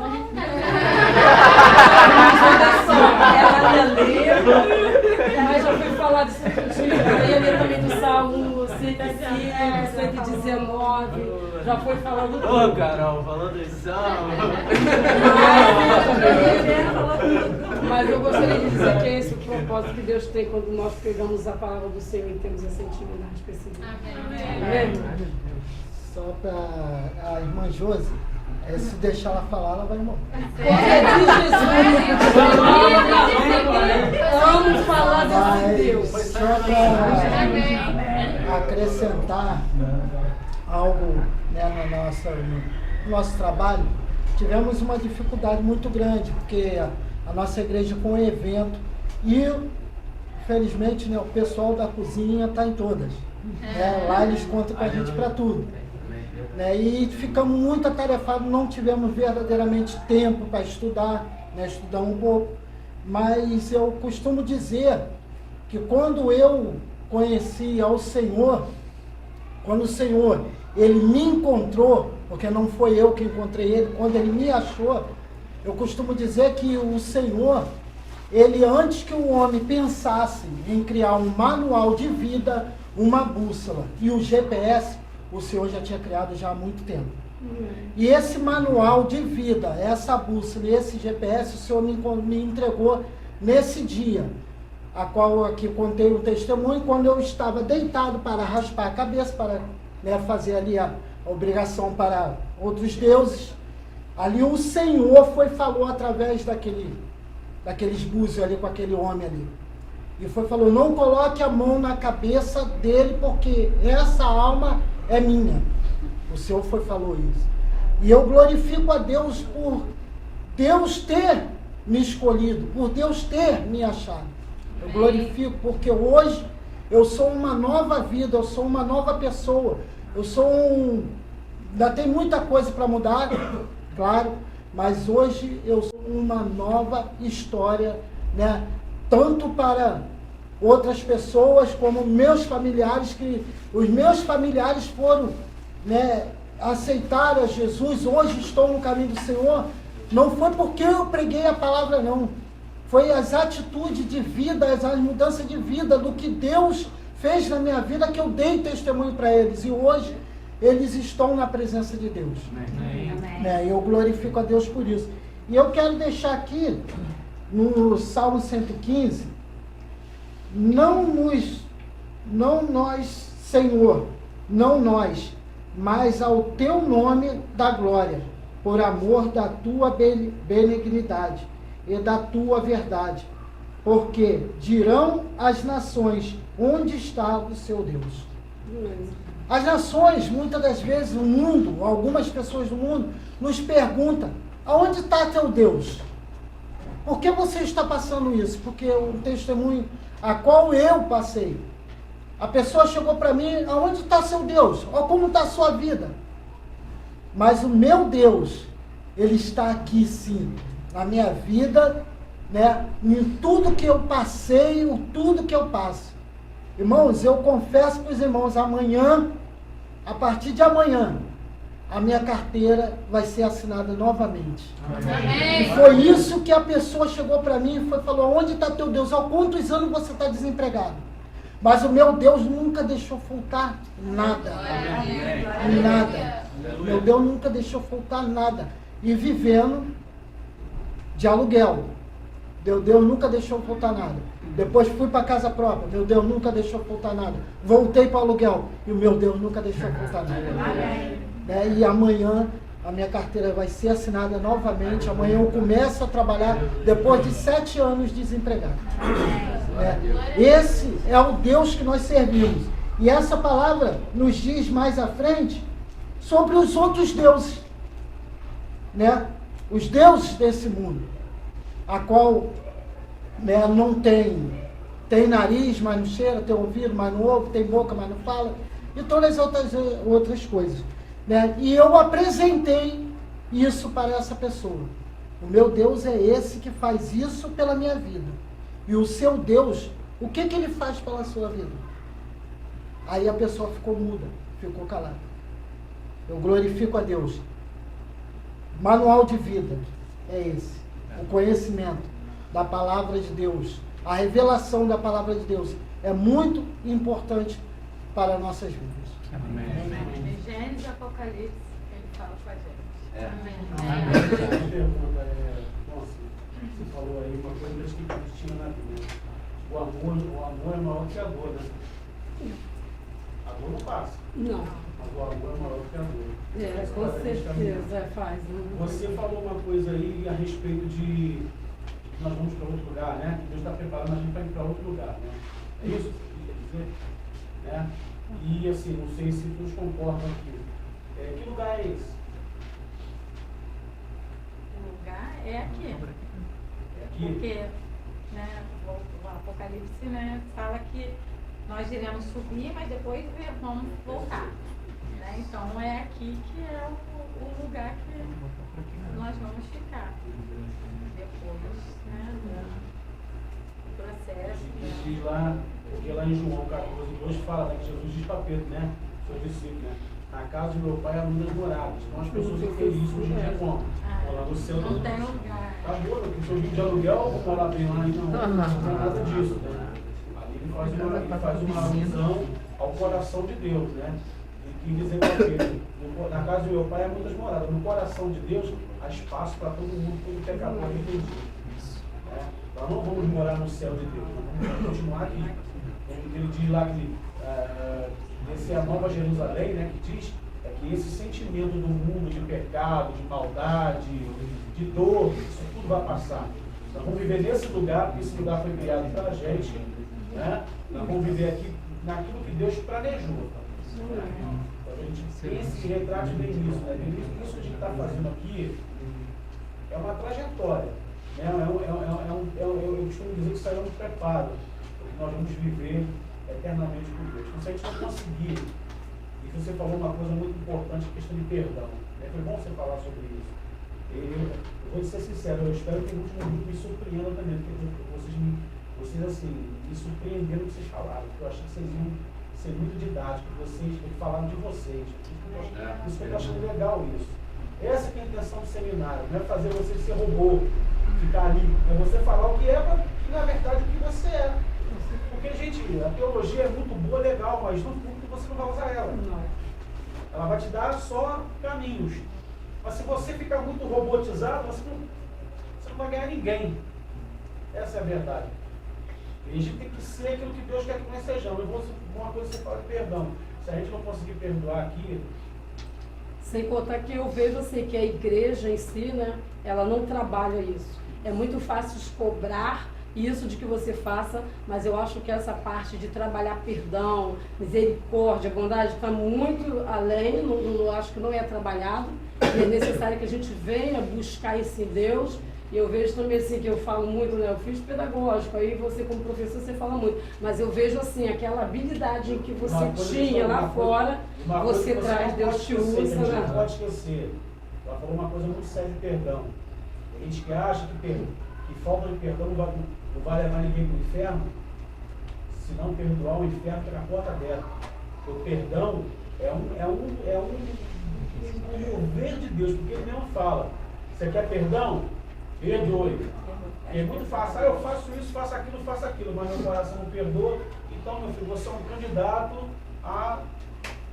ia ler, mas já foi falado isso contigo. Ela ia ler também do Salmo 105, 119. Já foi falando tudo. Ô, Carol, falando em Salmo. Mas eu gostaria de dizer que é esse o propósito que Deus tem quando nós pegamos a palavra do Senhor e temos essa intimidade com esse Deus. Amém. Só para a irmã Josi, se deixar ela falar, ela vai morrer. Vamos falar desse Deus. Só para acrescentar algo, né, no nosso trabalho, tivemos uma dificuldade muito grande, porque a nossa igreja com um evento e, felizmente, né, o pessoal da cozinha está em todas. Lá eles contam com a gente para tudo. Né, e ficamos muito atarefados, não tivemos verdadeiramente tempo para estudar, né, estudar um pouco. Mas eu costumo dizer que quando eu conheci ao Senhor, quando o Senhor ele me encontrou, porque não foi eu que encontrei ele, quando ele me achou, eu costumo dizer que o Senhor, ele antes que o homem pensasse em criar um manual de vida, uma bússola e o GPS, o Senhor já tinha criado já há muito tempo. E esse manual de vida, essa bússola e esse GPS, o Senhor me entregou nesse dia, a qual eu aqui contei o testemunho, quando eu estava deitado para raspar a cabeça, para, né, fazer ali a obrigação para outros deuses. Ali o Senhor falou através daqueles búzios ali com aquele homem ali. E falou, não coloque a mão na cabeça dele, porque essa alma é minha. O Senhor falou isso. E eu glorifico a Deus por Deus ter me escolhido, por Deus ter me achado. Eu glorifico porque hoje eu sou uma nova vida, eu sou uma nova pessoa. Eu sou ainda tem muita coisa para mudar, claro, mas hoje eu sou uma nova história, né? Tanto para outras pessoas como meus familiares, que os meus familiares foram, né, aceitar a Jesus, hoje estou no caminho do Senhor. Não foi porque eu preguei a palavra, não. Foi as atitudes de vida, as mudanças de vida, do que Deus fez na minha vida, que eu dei testemunho para eles. E hoje eles estão na presença de Deus. Amém. Né? Eu glorifico a Deus por isso. E eu quero deixar aqui, no Salmo 115, não nós, Senhor, não nós, mas ao teu nome da glória, por amor da tua benignidade e da tua verdade, porque dirão as nações, onde está o seu Deus? As nações, muitas das vezes, no mundo, algumas pessoas do mundo, nos perguntam, aonde está teu Deus? Por que você está passando isso? Porque o testemunho a qual eu passei, a pessoa chegou para mim, aonde está seu Deus? Olha como está a sua vida. Mas o meu Deus, Ele está aqui sim, na minha vida, né? Em tudo que eu passei, tudo que eu passo. Irmãos, eu confesso para os irmãos, amanhã, a partir de amanhã, a minha carteira vai ser assinada novamente. Amém. E foi isso que a pessoa chegou para mim e falou, onde está teu Deus? Há quantos anos você está desempregado? Mas o meu Deus nunca deixou faltar nada. Nada. Meu Deus nunca deixou faltar nada. E vivendo de aluguel. Meu Deus nunca deixou faltar nada. Depois fui para casa própria. Meu Deus nunca deixou faltar nada. Voltei para o aluguel. E o meu Deus nunca deixou faltar nada. Né? E amanhã a minha carteira vai ser assinada novamente. Amanhã eu começo a trabalhar depois de 7 anos desempregado. Esse é o Deus que nós servimos. E essa palavra nos diz mais à frente sobre os outros deuses, né? Os deuses desse mundo, a qual, né, não tem nariz, mas não cheira, tem ouvido, mas não ouve, tem boca, mas não fala, e todas as outras coisas, né? E eu apresentei isso para essa pessoa. O meu Deus é esse que faz isso pela minha vida. E o seu Deus, o que ele faz pela sua vida? Aí a pessoa ficou muda, ficou calada. Eu glorifico a Deus. Manual de vida é esse. O conhecimento da palavra de Deus, a revelação da palavra de Deus é muito importante para nossas vidas. Amém. Gênesis e Apocalipse, ele fala com a gente. Amém. A pergunta é, nossa, você falou aí uma coisa que Cristina na Bíblia. O amor é maior que a dor, né? A dor não passa. Não. Mas o amor é maior que a dor. Com certeza, faz. Você falou uma coisa aí a respeito de que nós vamos para outro lugar, né? Que Deus está preparando a gente para ir para outro lugar, né? É isso que você quer dizer? Né? E assim, não sei se todos concordam aqui. Que lugar é esse? O lugar é aqui. É aqui? Porque, né, o Apocalipse, né, fala que nós iremos subir, mas depois vamos voltar. Né? Então é aqui que é o lugar que nós vamos ficar. Depois, né, do processo. Diz lá, porque lá em João 14:2 fala, né, que Jesus diz para Pedro, né, seu discípulo, né? Na casa do meu pai há muitas moradas. Então as pessoas infelizes hoje em dia como? Lá no céu não tem lugar. Acabou, porque se eu vim de aluguel, eu vou morar bem lá, então não é nada disso, né? Ali ele faz uma alusão ao coração de Deus, né? E que dizer para ele, na casa do meu pai há muitas moradas. No coração de Deus há espaço para todo mundo, todo pecador entendido. Né? Nós não vamos morar no céu de Deus, nós vamos continuar aqui. Ele diz lá que essa é a Nova Jerusalém, né, que diz que esse sentimento do mundo de pecado, de maldade, de dor, isso tudo vai passar. Nós vamos viver nesse lugar, porque esse lugar foi criado para a gente, né? Nós vamos viver aqui naquilo que Deus planejou. Então a gente pense e retrate bem nisso, né? Isso que a gente está fazendo aqui é uma trajetória. Né? Eu costumo dizer que isso aí é um preparo, porque nós vamos viver eternamente com Deus. Então, se a gente não conseguir, e você falou uma coisa muito importante, a questão de perdão. Foi bom você falar sobre isso. Eu vou ser sincero, eu espero que o último grupo me surpreenda também, porque vocês assim, me surpreenderam o que vocês falaram, porque eu achei que vocês iam ser muito didáticos, vocês falaram de vocês. Isso que eu tô achando legal isso. Essa que é a intenção do seminário, não é fazer você ser robô, ficar ali, é você falar o que é, na verdade, o que você é. Porque, gente, a teologia é muito boa, legal, mas no público você não vai usar ela. Ela vai te dar só caminhos. Mas se você ficar muito robotizado, você não vai ganhar ninguém. Essa é a verdade. E a gente tem que ser aquilo que Deus quer que nós sejamos. Uma coisa que você fala de perdão. Se a gente não conseguir perdoar aqui... Sem contar que eu vejo assim, que a igreja em si, né, ela não trabalha isso. É muito fácil cobrar isso de que você faça, mas eu acho que essa parte de trabalhar perdão, misericórdia, bondade, está muito além, acho que não é trabalhado, e é necessário que a gente venha buscar isso em Deus. E eu vejo também assim, que eu falo muito, né, eu fiz pedagógico, aí você como professor você fala muito, mas eu vejo assim, aquela habilidade que você tinha lá fora, você traz, Deus te usa. A gente não pode esquecer, ela falou uma coisa muito séria de perdão. A gente que acha que falta de perdão não vai levar ninguém para o inferno, se não perdoar, o inferno está na porta aberta. O perdão é um mover de Deus, porque ele mesmo fala, você quer perdão? Perdoe. É muito fácil, eu faço isso, faço aquilo, mas meu coração não perdoa. Então, meu filho, você é um candidato a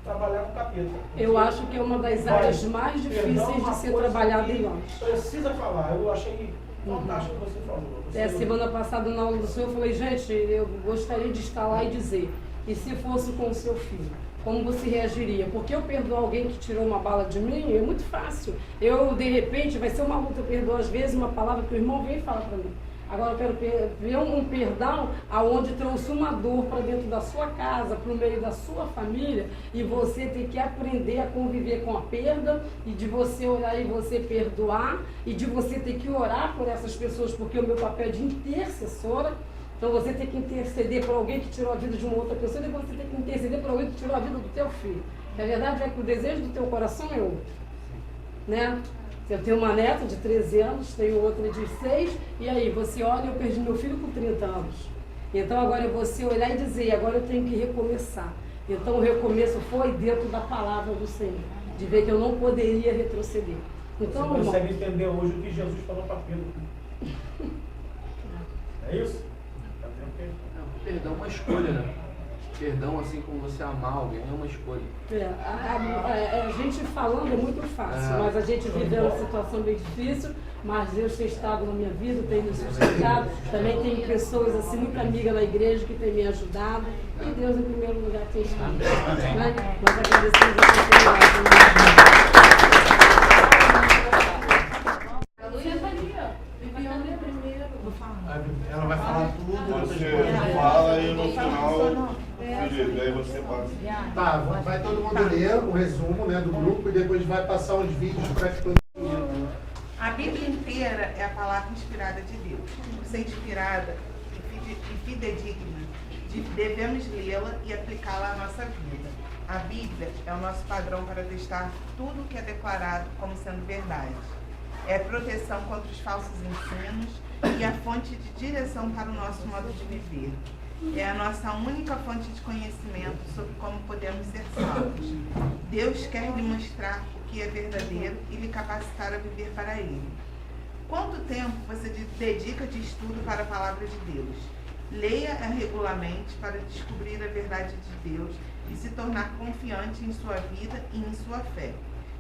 trabalhar com capeta. Eu acho que é uma das áreas mais difíceis de ser trabalhada em nós. Precisa falar, eu achei fantástico o que você falou. Semana passada na aula do senhor, eu falei, gente, eu gostaria de estar lá e dizer, e se fosse com o seu filho? Como você reagiria? Porque eu perdoar alguém que tirou uma bala de mim é muito fácil. Eu, de repente, vai ser uma luta, eu perdoo às vezes uma palavra que o irmão vem e fala para mim. Agora eu quero ver um perdão aonde trouxe uma dor para dentro da sua casa, para o meio da sua família, e você tem que aprender a conviver com a perda, e de você orar e você perdoar, e de você ter que orar por essas pessoas, porque o meu papel é de intercessora. Então você tem que interceder por alguém que tirou a vida de uma outra pessoa, e depois você tem que interceder por alguém que tirou a vida do teu filho. A verdade é que o desejo do teu coração é outro, né? Eu tenho uma neta de 13 anos, tenho outra de 6, e aí você olha, eu perdi meu filho com 30 anos. Então agora é você olhar e dizer, agora eu tenho que recomeçar. Então o recomeço foi dentro da palavra do Senhor, de ver que eu não poderia retroceder. Então, você consegue entender hoje o que Jesus falou para Pedro. É isso? Perdão é uma escolha, né? Perdão, assim como você amar alguém, é uma escolha. A gente falando é muito fácil, mas a gente viveu uma situação bem difícil, mas Deus tem estado na minha vida, tem me sustentado. Também tem pessoas assim, muito amigas na igreja que tem me ajudado. E Deus, em primeiro lugar, tem estado. Né? Nós agradecemos a oportunidade. Ela vai falar tudo. Você fala e no final, daí você passa. Tá, vai todo mundo ler o resumo, né, do grupo e depois vai passar uns vídeos para esclarecimento. A Bíblia inteira é a palavra inspirada de Deus. Por ser inspirada e fidedigna, devemos lê-la e aplicá-la à nossa vida. A Bíblia é o nosso padrão para testar tudo o que é declarado como sendo verdade. É proteção contra os falsos ensinos e a fonte de direção para o nosso modo de viver. É a nossa única fonte de conhecimento sobre como podemos ser salvos. Deus quer lhe mostrar o que é verdadeiro e lhe capacitar a viver para Ele. Quanto tempo você dedica de estudo para a palavra de Deus? Leia-a regularmente para descobrir a verdade de Deus e se tornar confiante em sua vida e em sua fé.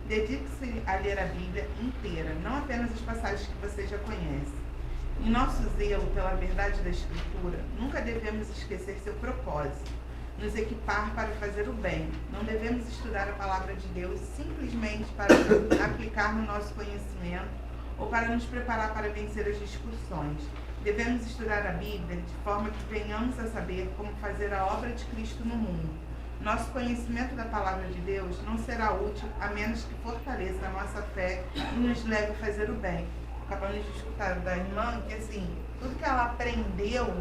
Dedique-se a ler a Bíblia inteira, não apenas as passagens que você já conhece. Em nosso zelo pela verdade da Escritura, nunca devemos esquecer seu propósito, nos equipar para fazer o bem. Não devemos estudar a palavra de Deus simplesmente para aplicar no nosso conhecimento ou para nos preparar para vencer as discussões. Devemos estudar a Bíblia de forma que venhamos a saber como fazer a obra de Cristo no mundo. Nosso conhecimento da palavra de Deus não será útil a menos que fortaleça a nossa fé e nos leve a fazer o bem. Acabamos de escutar da irmã que, assim, tudo que ela aprendeu,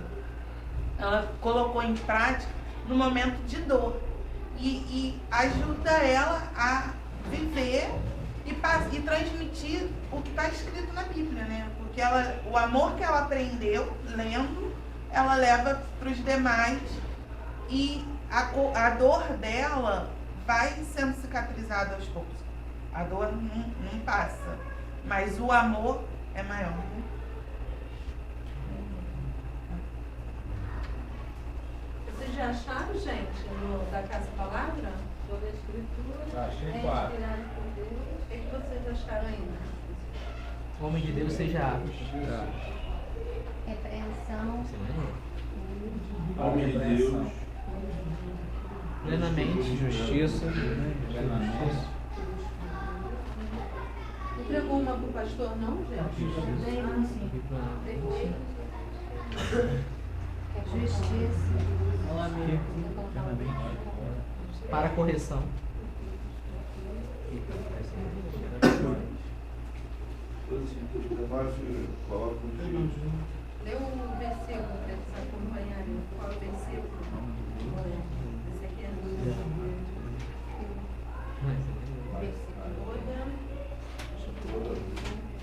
ela colocou em prática no momento de dor. E ajuda ela a viver e transmitir o que está escrito na Bíblia, né? Porque o amor que ela aprendeu lendo, ela leva para os demais e a dor dela vai sendo cicatrizada aos poucos. A dor não passa, mas o amor é maior. Né? Vocês já acharam, gente, da Casa Palavra? Toda a Escritura Achei é quatro. inspirada por Deus. O que vocês acharam ainda? Homem de Deus seja apto. Repreensão. Homem de Deus. Plenamente. Justiça. Entregou uma para o pastor, não, gente? Justiça. Para correção. Coloca contigo. Lê o versículo para eles acompanharem. Qual é o versículo? Esse aqui é do versículo.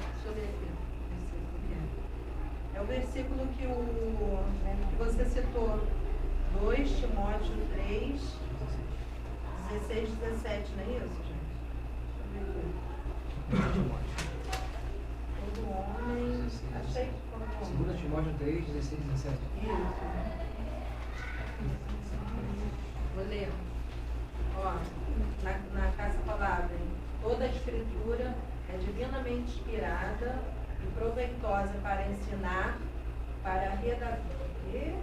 Deixa eu ver aqui. É o versículo que você citou. 2 Timóteo 3, 16, 17, não é isso, gente? Deixa eu ver aqui. Todo homem. Achei que falou. 2 Timóteo 3, 16, 17. Isso. Vou ler. Ó, na Casa Palavra. Toda a Escritura é divinamente inspirada e proveitosa para ensinar, para redatir,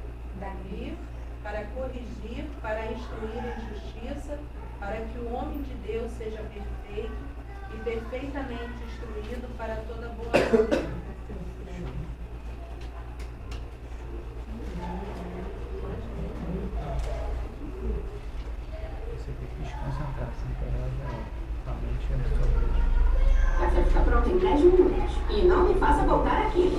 para corrigir, para instruir em justiça, para que o homem de Deus seja perfeito e perfeitamente instruído para toda boa obra. Você tem que desconcentrar, realmente O café fica pronto em 10 minutos. E não me faça voltar aqui.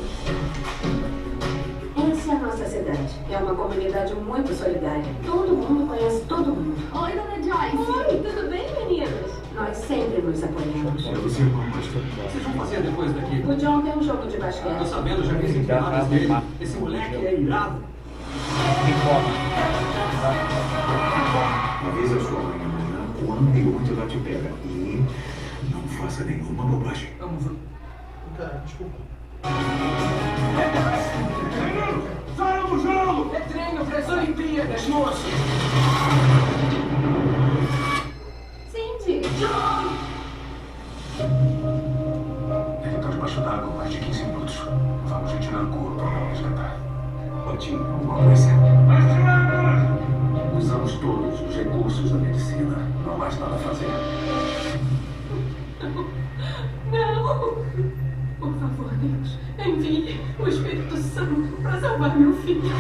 Essa é a nossa cidade. É uma comunidade muito solidária. Todo mundo conhece todo mundo. Oi, dona Joyce. Oi, tudo bem, meninas? Nós sempre nos apoiamos. Você vocês vão fazer depois daqui? O John tem um jogo de basquete. Tô sabendo, já vi as entradas dele. Esse moleque é irado. Avisa sua mãe amanhã quando e onde ela te pega. E não faça nenhuma bobagem. Cara, desculpa. Sai do jogo! É treino para as Olimpíadas, moço! Cindy! Ele está debaixo d'água há mais de 15 minutos. Vamos retirar o corpo para não resgatar. Botinho, alguma coisa? Usamos todos os recursos da medicina. Não há mais nada a fazer. Não! Por favor, Deus, envie o Espírito Santo para salvar meu filho.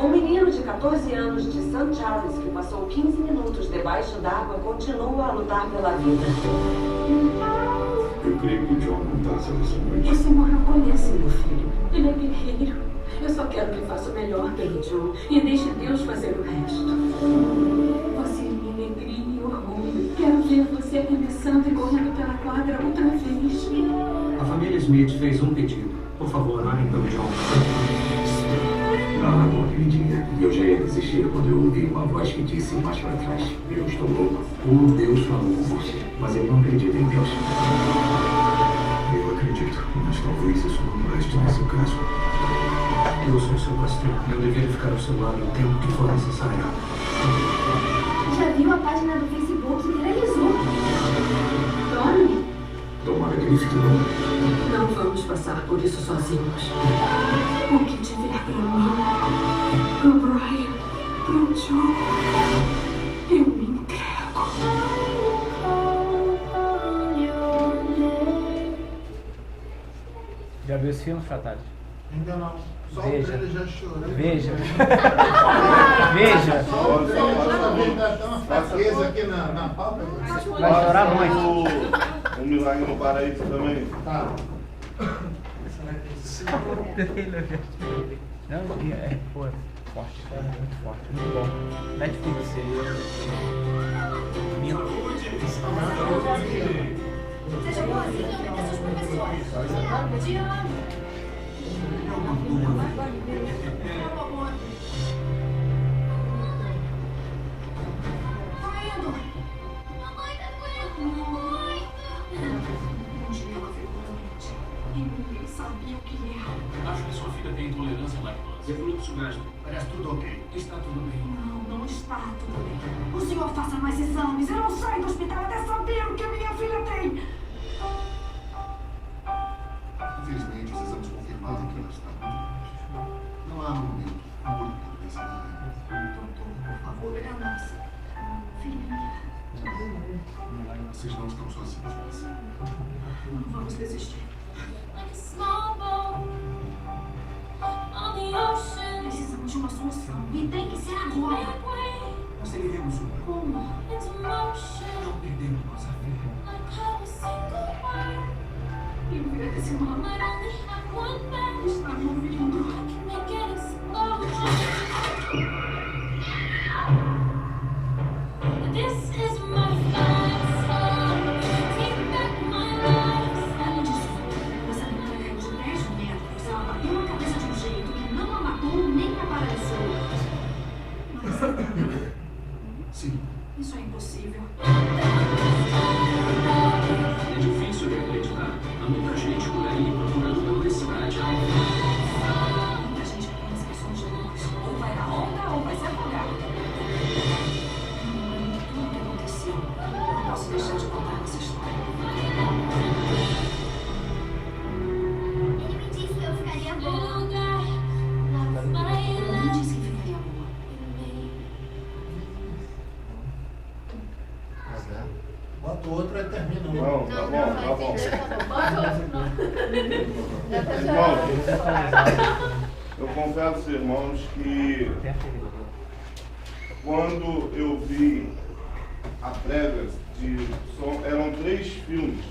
Um menino de 14 anos de St. Charles que passou 15 minutos debaixo d'água continua a lutar pela vida. Eu creio que o John não está essa noite. O senhor não conhece meu filho. Ele é guerreiro. Eu só quero que faça o melhor pelo John e deixe Deus fazer o resto. Você é minha alegria e orgulho. Quero ver você arremessando e correndo pela quadra outra vez. A família Smith fez um pedido. Por favor, orem pelo John. Não, aquele dia. Eu já ia desistir quando eu ouvi uma voz que disse mais para trás. Eu estou louco. O Deus falou com você. Mas eu não acredito em Deus. Eu acredito, mas talvez isso não preste nesse caso. Eu sou seu pastor. Eu deveria ficar ao seu lado o tempo que for necessário. Já viu a página do Facebook que viralizou? Tony? Tomara que ele fique bom. Não vamos passar por isso sozinhos. O que tiver pra mim, pro Brian, pro John, eu me entrego. Já viu esse filme, Fatale? Ainda não. Só Veja. o trailer já chorei. Veja. Veja. Fraqueza aqui na pauta. Vai chorar muito. Um milagre no paraíso também. Tá. Não, é, pô. forte, cara. Muito forte, muito bom. Netflix. Seja boazinha, obedeça aos professores. Te amo. Tá indo. Mamãe tá doendo. Mamãe. Um dia ela ficou doente. E ninguém sabia o que era. Acho que sua filha tem intolerância à lactose. É fluxo gástrico. Parece tudo ok. Está tudo bem. Não está tudo bem. O senhor faça mais exames. Eu não saio do hospital até saber o que a minha filha tem. Infelizmente, os exames confirmaram que ela está muito doente. Não há no momento cura para a doença da Ana. Doutor, por favor, é a nossa filhinha. Vocês não estão sozinhos. Não vamos desistir. Precisamos de uma solução. E tem que ser agora. Nós seguiremos o Como? não perdendo nossa fé. E o filho desse nome está me ouvindo. This is my fight song. Take back my life. Além disso, essa menina caiu de 10 metros. Ela bateu a cabeça de um jeito que não a matou nem a paralisou. Mas sim, isso é impossível. É difícil de acreditar. Há muita gente por aí procurando publicidade. Muita gente pensa que somos loucos. Ou vai na onda ou vai se afogar. Tudo o que aconteceu. Eu não posso deixar de contar essa história. Ele me disse que eu ficaria boa. Eu não disse que ficaria boa. Bota outro e termina. Não, tá bom, tá bom. Irmãos, eu confesso, irmãos, que quando eu vi a prévia de som, eram 3 filmes.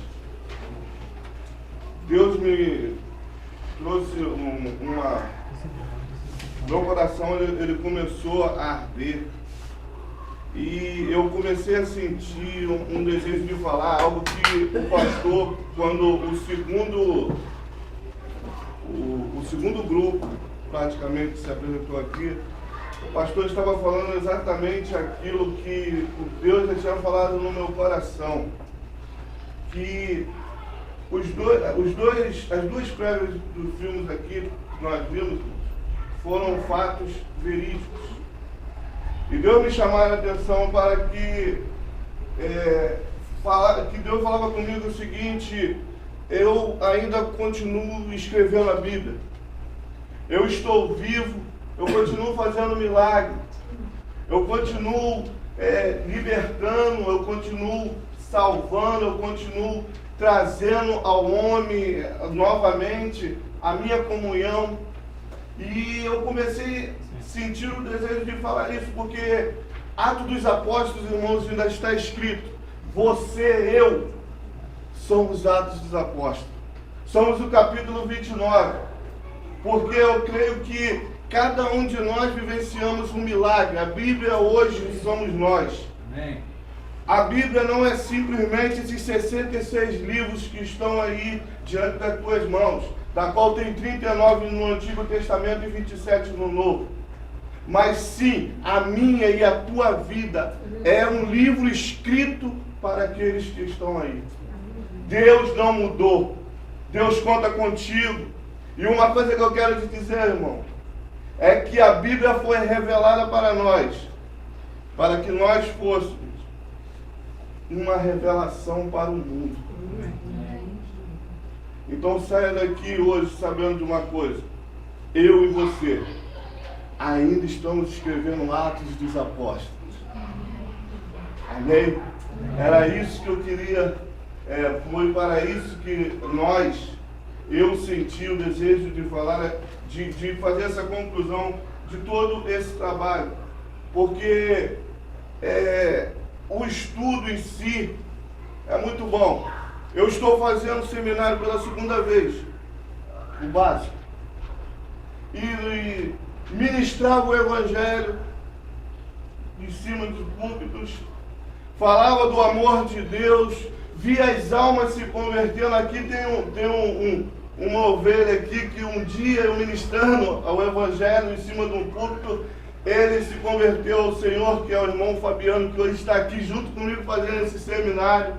Deus me trouxe meu coração, ele começou a arder. E eu comecei a sentir um desejo de falar algo que o pastor, quando o segundo grupo praticamente se apresentou aqui, o pastor estava falando exatamente aquilo que Deus já tinha falado no meu coração. Que as duas prévias dos filmes aqui que nós vimos foram fatos verídicos. E Deus me chamou a atenção para que Deus falava comigo o seguinte: eu ainda continuo escrevendo a Bíblia. Eu estou vivo, eu continuo fazendo milagre, eu continuo libertando, eu continuo salvando, eu continuo trazendo ao homem novamente a minha comunhão. E eu comecei sentir o desejo de falar isso, porque Atos dos Apóstolos, irmãos, ainda está escrito: você, eu, somos Atos dos Apóstolos. Somos o capítulo 29, porque eu creio que cada um de nós vivenciamos um milagre. A Bíblia hoje somos nós. Amém. A Bíblia não é simplesmente esses 66 livros que estão aí diante das tuas mãos, da qual tem 39 no Antigo Testamento e 27 no Novo. Mas sim, a minha e a tua vida é um livro escrito para aqueles que estão aí. Deus não mudou. Deus conta contigo. E uma coisa que eu quero te dizer, irmão, é que a Bíblia foi revelada para nós, para que nós fôssemos uma revelação para o mundo. Então saia daqui hoje sabendo de uma coisa: eu e você ainda estamos escrevendo Atos dos Apóstolos. Amém? Era isso que eu queria, foi para isso que eu senti o desejo de falar, de fazer essa conclusão de todo esse trabalho. Porque o estudo em si é muito bom. Eu estou fazendo o seminário pela segunda vez, o básico. E ministrava o Evangelho em cima dos púlpitos, falava do amor de Deus, via as almas se convertendo. Aqui tem uma ovelha aqui que um dia eu ministrando ao Evangelho em cima de um púlpito, ele se converteu ao Senhor, que é o irmão Fabiano, que hoje está aqui junto comigo fazendo esse seminário.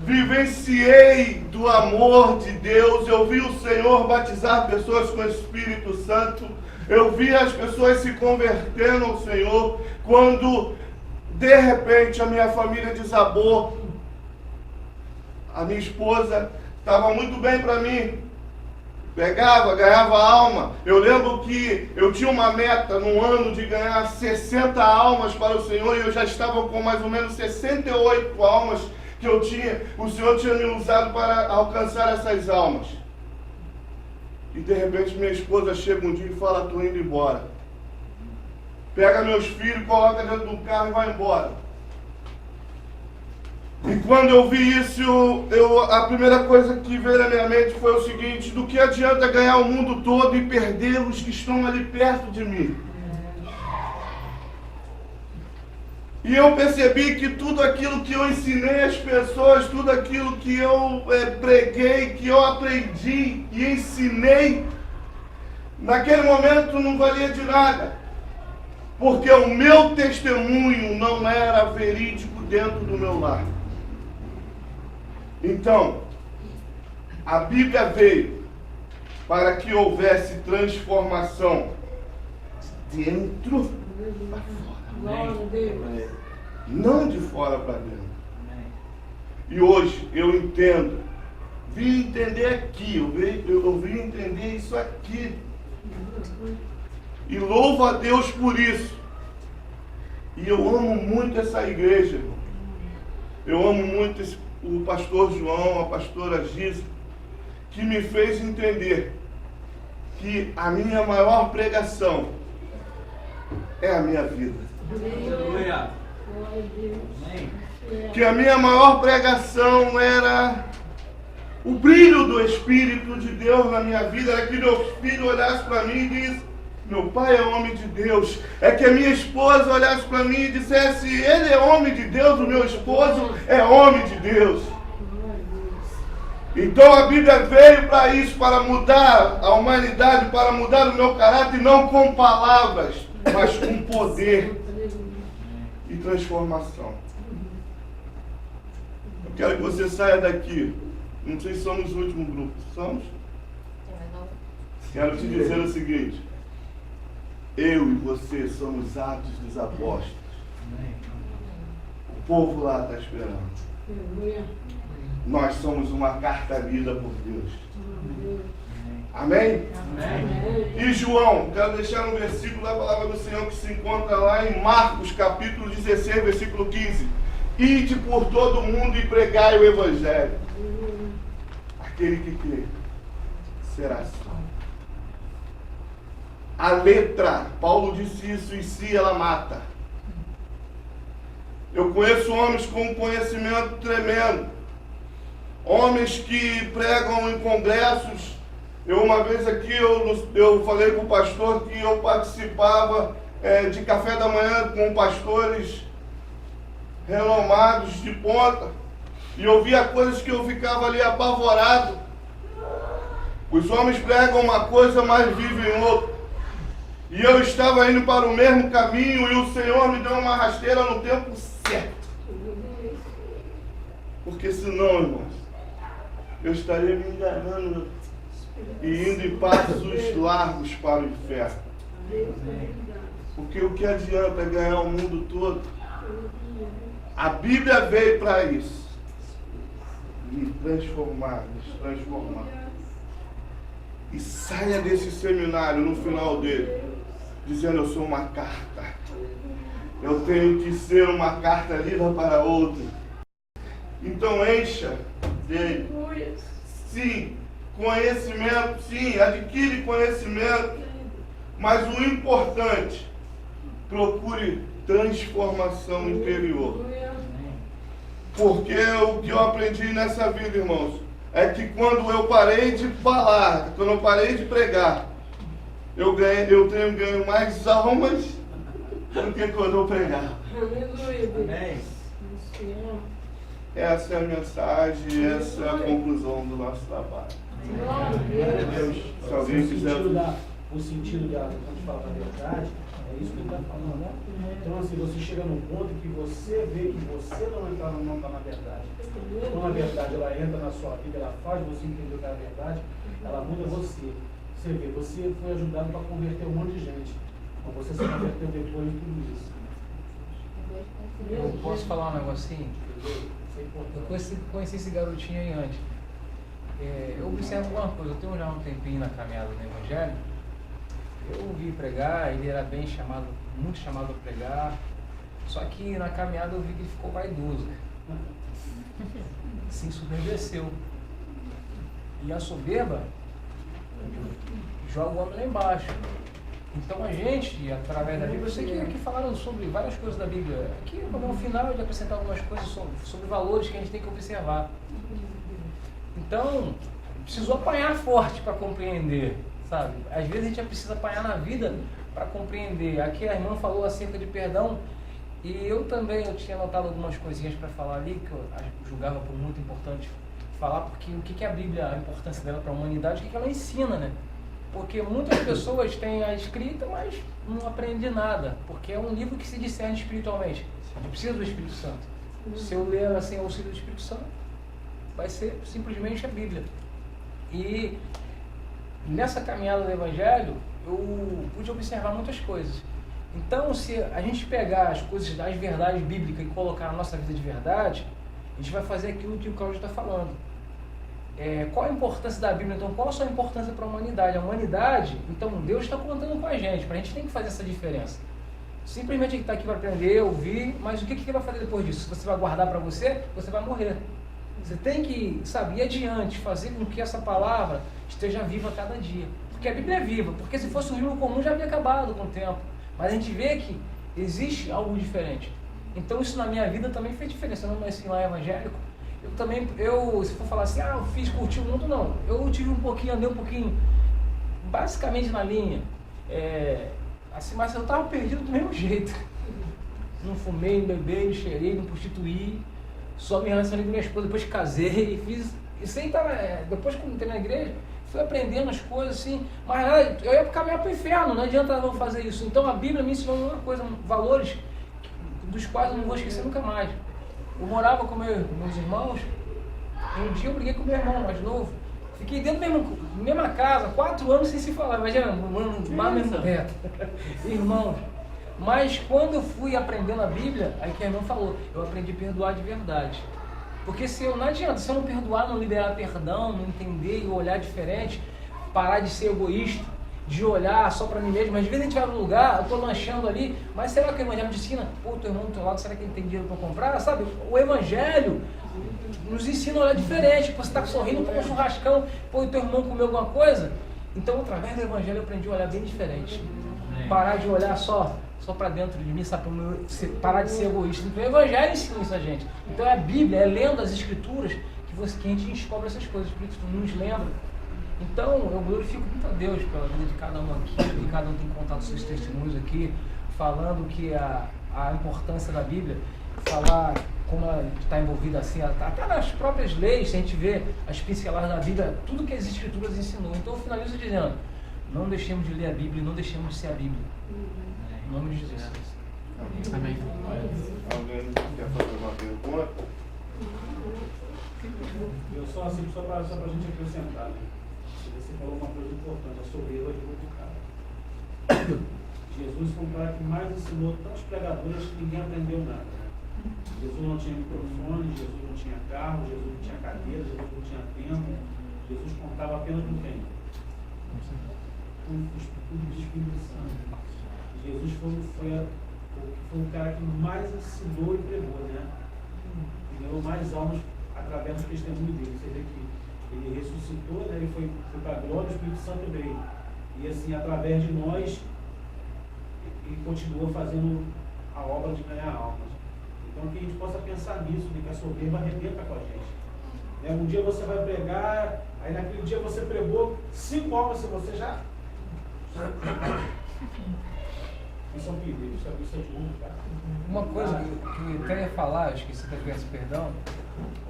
Vivenciei do amor de Deus, eu vi o Senhor batizar pessoas com o Espírito Santo, eu vi as pessoas se convertendo ao Senhor, quando de repente a minha família desabou. A minha esposa estava muito bem para mim, ganhava alma. Eu lembro que eu tinha uma meta no ano de ganhar 60 almas para o Senhor, e eu já estava com mais ou menos 68 almas que eu tinha. O Senhor tinha me usado para alcançar essas almas. E de repente minha esposa chega um dia e fala: estou indo embora. Pega meus filhos, coloca dentro do carro e vai embora. E quando eu vi isso, a primeira coisa que veio na minha mente foi o seguinte: do que adianta ganhar o mundo todo e perder os que estão ali perto de mim? E eu percebi que tudo aquilo que eu ensinei às pessoas, tudo aquilo que eu preguei, que eu aprendi e ensinei, naquele momento não valia de nada. Porque o meu testemunho não era verídico dentro do meu lar. Então, a Bíblia veio para que houvesse transformação dentro para fora. Não de fora para dentro. E hoje eu entendo, vim entender aqui, eu vim entender isso aqui. E louvo a Deus por isso. E eu amo muito essa igreja, irmão. Eu amo muito o pastor João, a pastora Giza, que me fez entender que a minha maior pregação é a minha vida. Que a minha maior pregação era o brilho do Espírito de Deus na minha vida. Era que meu filho olhasse para mim e disse: meu pai é homem de Deus. É que a minha esposa olhasse para mim e dissesse: ele é homem de Deus, o meu esposo é homem de Deus. Então a Bíblia veio para isso, para mudar a humanidade, para mudar o meu caráter, não com palavras, mas com poder e transformação. Eu quero que você saia daqui. Não sei se somos o último grupo. Somos? Quero te dizer o seguinte: eu e você somos Atos dos Apóstolos. O povo lá está esperando. Nós somos uma carta lida por Deus. Amém? Amém? E João, quero deixar um versículo da palavra do Senhor que se encontra lá em Marcos, capítulo 16, versículo 15. Ide por todo o mundo e pregai o Evangelho. Aquele que crê será salvo. A letra, Paulo disse isso, em si ela mata. Eu conheço homens com conhecimento tremendo. Homens que pregam em congressos. Uma vez aqui eu falei com o pastor que eu participava de café da manhã com pastores renomados de ponta. E eu via coisas que eu ficava ali apavorado. Os homens pregam uma coisa, mas vivem outra. E eu estava indo para o mesmo caminho e o Senhor me deu uma rasteira no tempo certo. Porque senão, irmãos, eu estaria me enganando e indo em passos largos para o inferno. Porque o que adianta ganhar o mundo todo? A Bíblia veio para isso. Me transformar, nos transformar. E saia desse seminário no final dele dizendo: eu sou uma carta. Eu tenho que ser uma carta lida para outro. Então encha dele. Sim, conhecimento, sim, adquire conhecimento. Mas o importante, procure transformação interior. Porque o que eu aprendi nessa vida, irmãos, é que quando eu parei de falar, quando eu parei de pregar, eu tenho ganho mais almas do que quando eu pregava. Aleluia. Essa é a mensagem, essa é a conclusão do nosso trabalho. Glória a Deus. Se alguém quiser... O sentido da, quando a gente fala da verdade, é isso que ele está falando, né? Então, assim, você chega num ponto que você vê que você não está na verdade. Quando a verdade ela entra na sua vida, ela faz você entender o que é a verdade, ela muda você. Você vê, você foi ajudado para converter um monte de gente. Mas você se converteu depois de tudo isso. Eu posso falar um negocinho? Eu conheci esse garotinho aí antes. Eu observo uma coisa, eu tenho já um tempinho na caminhada do Evangelho. Eu ouvi pregar, ele era bem chamado, muito chamado a pregar. Só que na caminhada eu vi que ele ficou vaidoso. Se ensoberbeceu. E a soberba joga o homem lá embaixo. Então a gente, através da Bíblia, eu sei que aqui falaram sobre várias coisas da Bíblia. Aqui, no final, de apresentar algumas coisas sobre valores que a gente tem que observar. Então, precisou apanhar forte para compreender, sabe? Às vezes a gente precisa apanhar na vida para compreender. Aqui a irmã falou acerca de perdão, e eu também tinha anotado algumas coisinhas para falar ali, que eu julgava por muito importante falar, porque o que é a Bíblia, a importância dela para a humanidade, o que ela ensina, né? Porque muitas pessoas têm a escrita, mas não aprendem nada, porque é um livro que se discerne espiritualmente. A gente precisa do Espírito Santo. Se eu ler sem o auxílio do Espírito Santo, vai ser simplesmente a Bíblia. E nessa caminhada do Evangelho, eu pude observar muitas coisas. Então, se a gente pegar as coisas das verdades bíblicas e colocar na nossa vida de verdade, a gente vai fazer aquilo que o Cláudio está falando. Qual a importância da Bíblia? Então, qual a sua importância para a humanidade? A humanidade, então, Deus está contando com a gente tem que fazer essa diferença. Simplesmente a gente está aqui para aprender, ouvir, mas o que ele vai fazer depois disso? Se você vai guardar para você, você vai morrer. Você tem que, sabe, ir adiante, fazer com que essa palavra esteja viva a cada dia. Porque a Bíblia é viva, porque se fosse um livro comum já havia acabado com o tempo. Mas a gente vê que existe algo diferente. Então isso na minha vida também fez diferença. Eu não nasci lá evangélico. Se for falar assim, eu curti o mundo, não. Eu tive andei um pouquinho, basicamente na linha. Assim, mas eu estava perdido do mesmo jeito. Não fumei, não bebi, não cheirei, não prostituí. Só me relacionei com minha esposa depois que casei. Fiz isso aí, depois que eu entrei na igreja, fui aprendendo as coisas assim. Mas eu ia caminhar para o inferno, não adianta eu fazer isso. Então a Bíblia me ensinou uma coisa, valores dos quais eu não vou esquecer nunca mais. Eu morava com meus irmãos, e um dia eu briguei com meu irmão mais novo. Fiquei dentro da mesma casa, 4 anos sem se falar. Imagina, irmãos. Mas quando eu fui aprendendo a Bíblia, aí que a irmã falou, eu aprendi a perdoar de verdade. Porque não adianta, se eu não perdoar, não liberar perdão, não entender e olhar diferente, parar de ser egoísta, de olhar só para mim mesmo. Mas às vezes a gente vai no lugar, eu estou lanchando ali, mas será que o Evangelho me ensina? Pô, teu irmão do teu lado, será que ele tem dinheiro para comprar? Sabe, o Evangelho nos ensina a olhar diferente. Pô, você está sorrindo, põe um churrascão, pô, o teu irmão comeu alguma coisa? Então, através do Evangelho, eu aprendi a olhar bem diferente. Parar de olhar só para dentro de mim, sabe? Parar de ser egoísta. Então, o Evangelho ensina isso a gente. Então, é a Bíblia, é lendo as Escrituras que a gente descobre essas coisas, por isso nos lembra. Então, eu glorifico muito a Deus pela vida de cada um aqui, que cada um tem contado seus testemunhos aqui, falando que a importância da Bíblia, falar como ela está envolvida assim, até nas próprias leis, se a gente vê as pinceladas da Bíblia, tudo que as Escrituras ensinou. Então, eu finalizo dizendo, não deixemos de ler a Bíblia, não deixemos de ser a Bíblia. Em nome de Jesus. Amém. Alguém quer fazer uma pergunta? Eu só para a gente acrescentar, né? Você falou uma coisa importante, a soberba do cara. Jesus foi um cara que mais ensinou tantos pregadores que ninguém aprendeu nada. Né? Jesus não tinha microfone, Jesus não tinha carro, Jesus não tinha cadeira, Jesus não tinha tempo. Jesus contava apenas com quem? Com o Espírito Santo. Jesus foi o cara que mais ensinou e pregou, né? E ganhou mais almas através do testemunho dele. Você vê que ele ressuscitou, né? Ele foi para a glória, o Espírito Santo veio. E assim, através de nós, ele continua fazendo a obra de ganhar almas. Então que a gente possa pensar nisso, né? Que a soberba arrebenta com a gente. Né? Um dia você vai pregar, aí naquele dia você pregou 5 almas, você já Isso é um perigo, isso é de mundo, cara. Uma coisa que eu queria falar, eu esqueci até pedir perdão,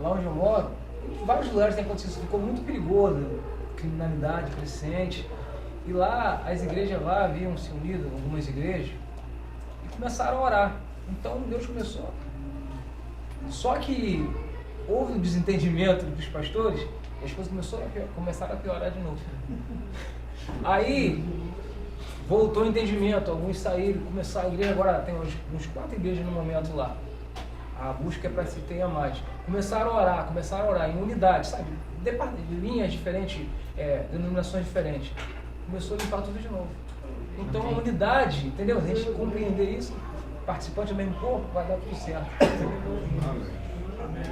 lá onde eu moro, em vários lugares tem acontecido, ficou muito perigoso, criminalidade crescente, e lá as igrejas lá haviam se unido, algumas igrejas, e começaram a orar. Então Deus começou. Só que houve um desentendimento dos pastores e as coisas começaram a piorar de novo. Aí voltou o entendimento, alguns saíram, começaram a igreja, agora tem uns 4 igrejas no momento lá. A busca é para se ter mais. Começaram a orar em unidade, sabe? De linhas diferentes, denominações diferentes. Começou a limpar tudo de novo. Então a unidade, entendeu? A gente compreender isso, participante do mesmo corpo, vai dar tudo certo. Amém.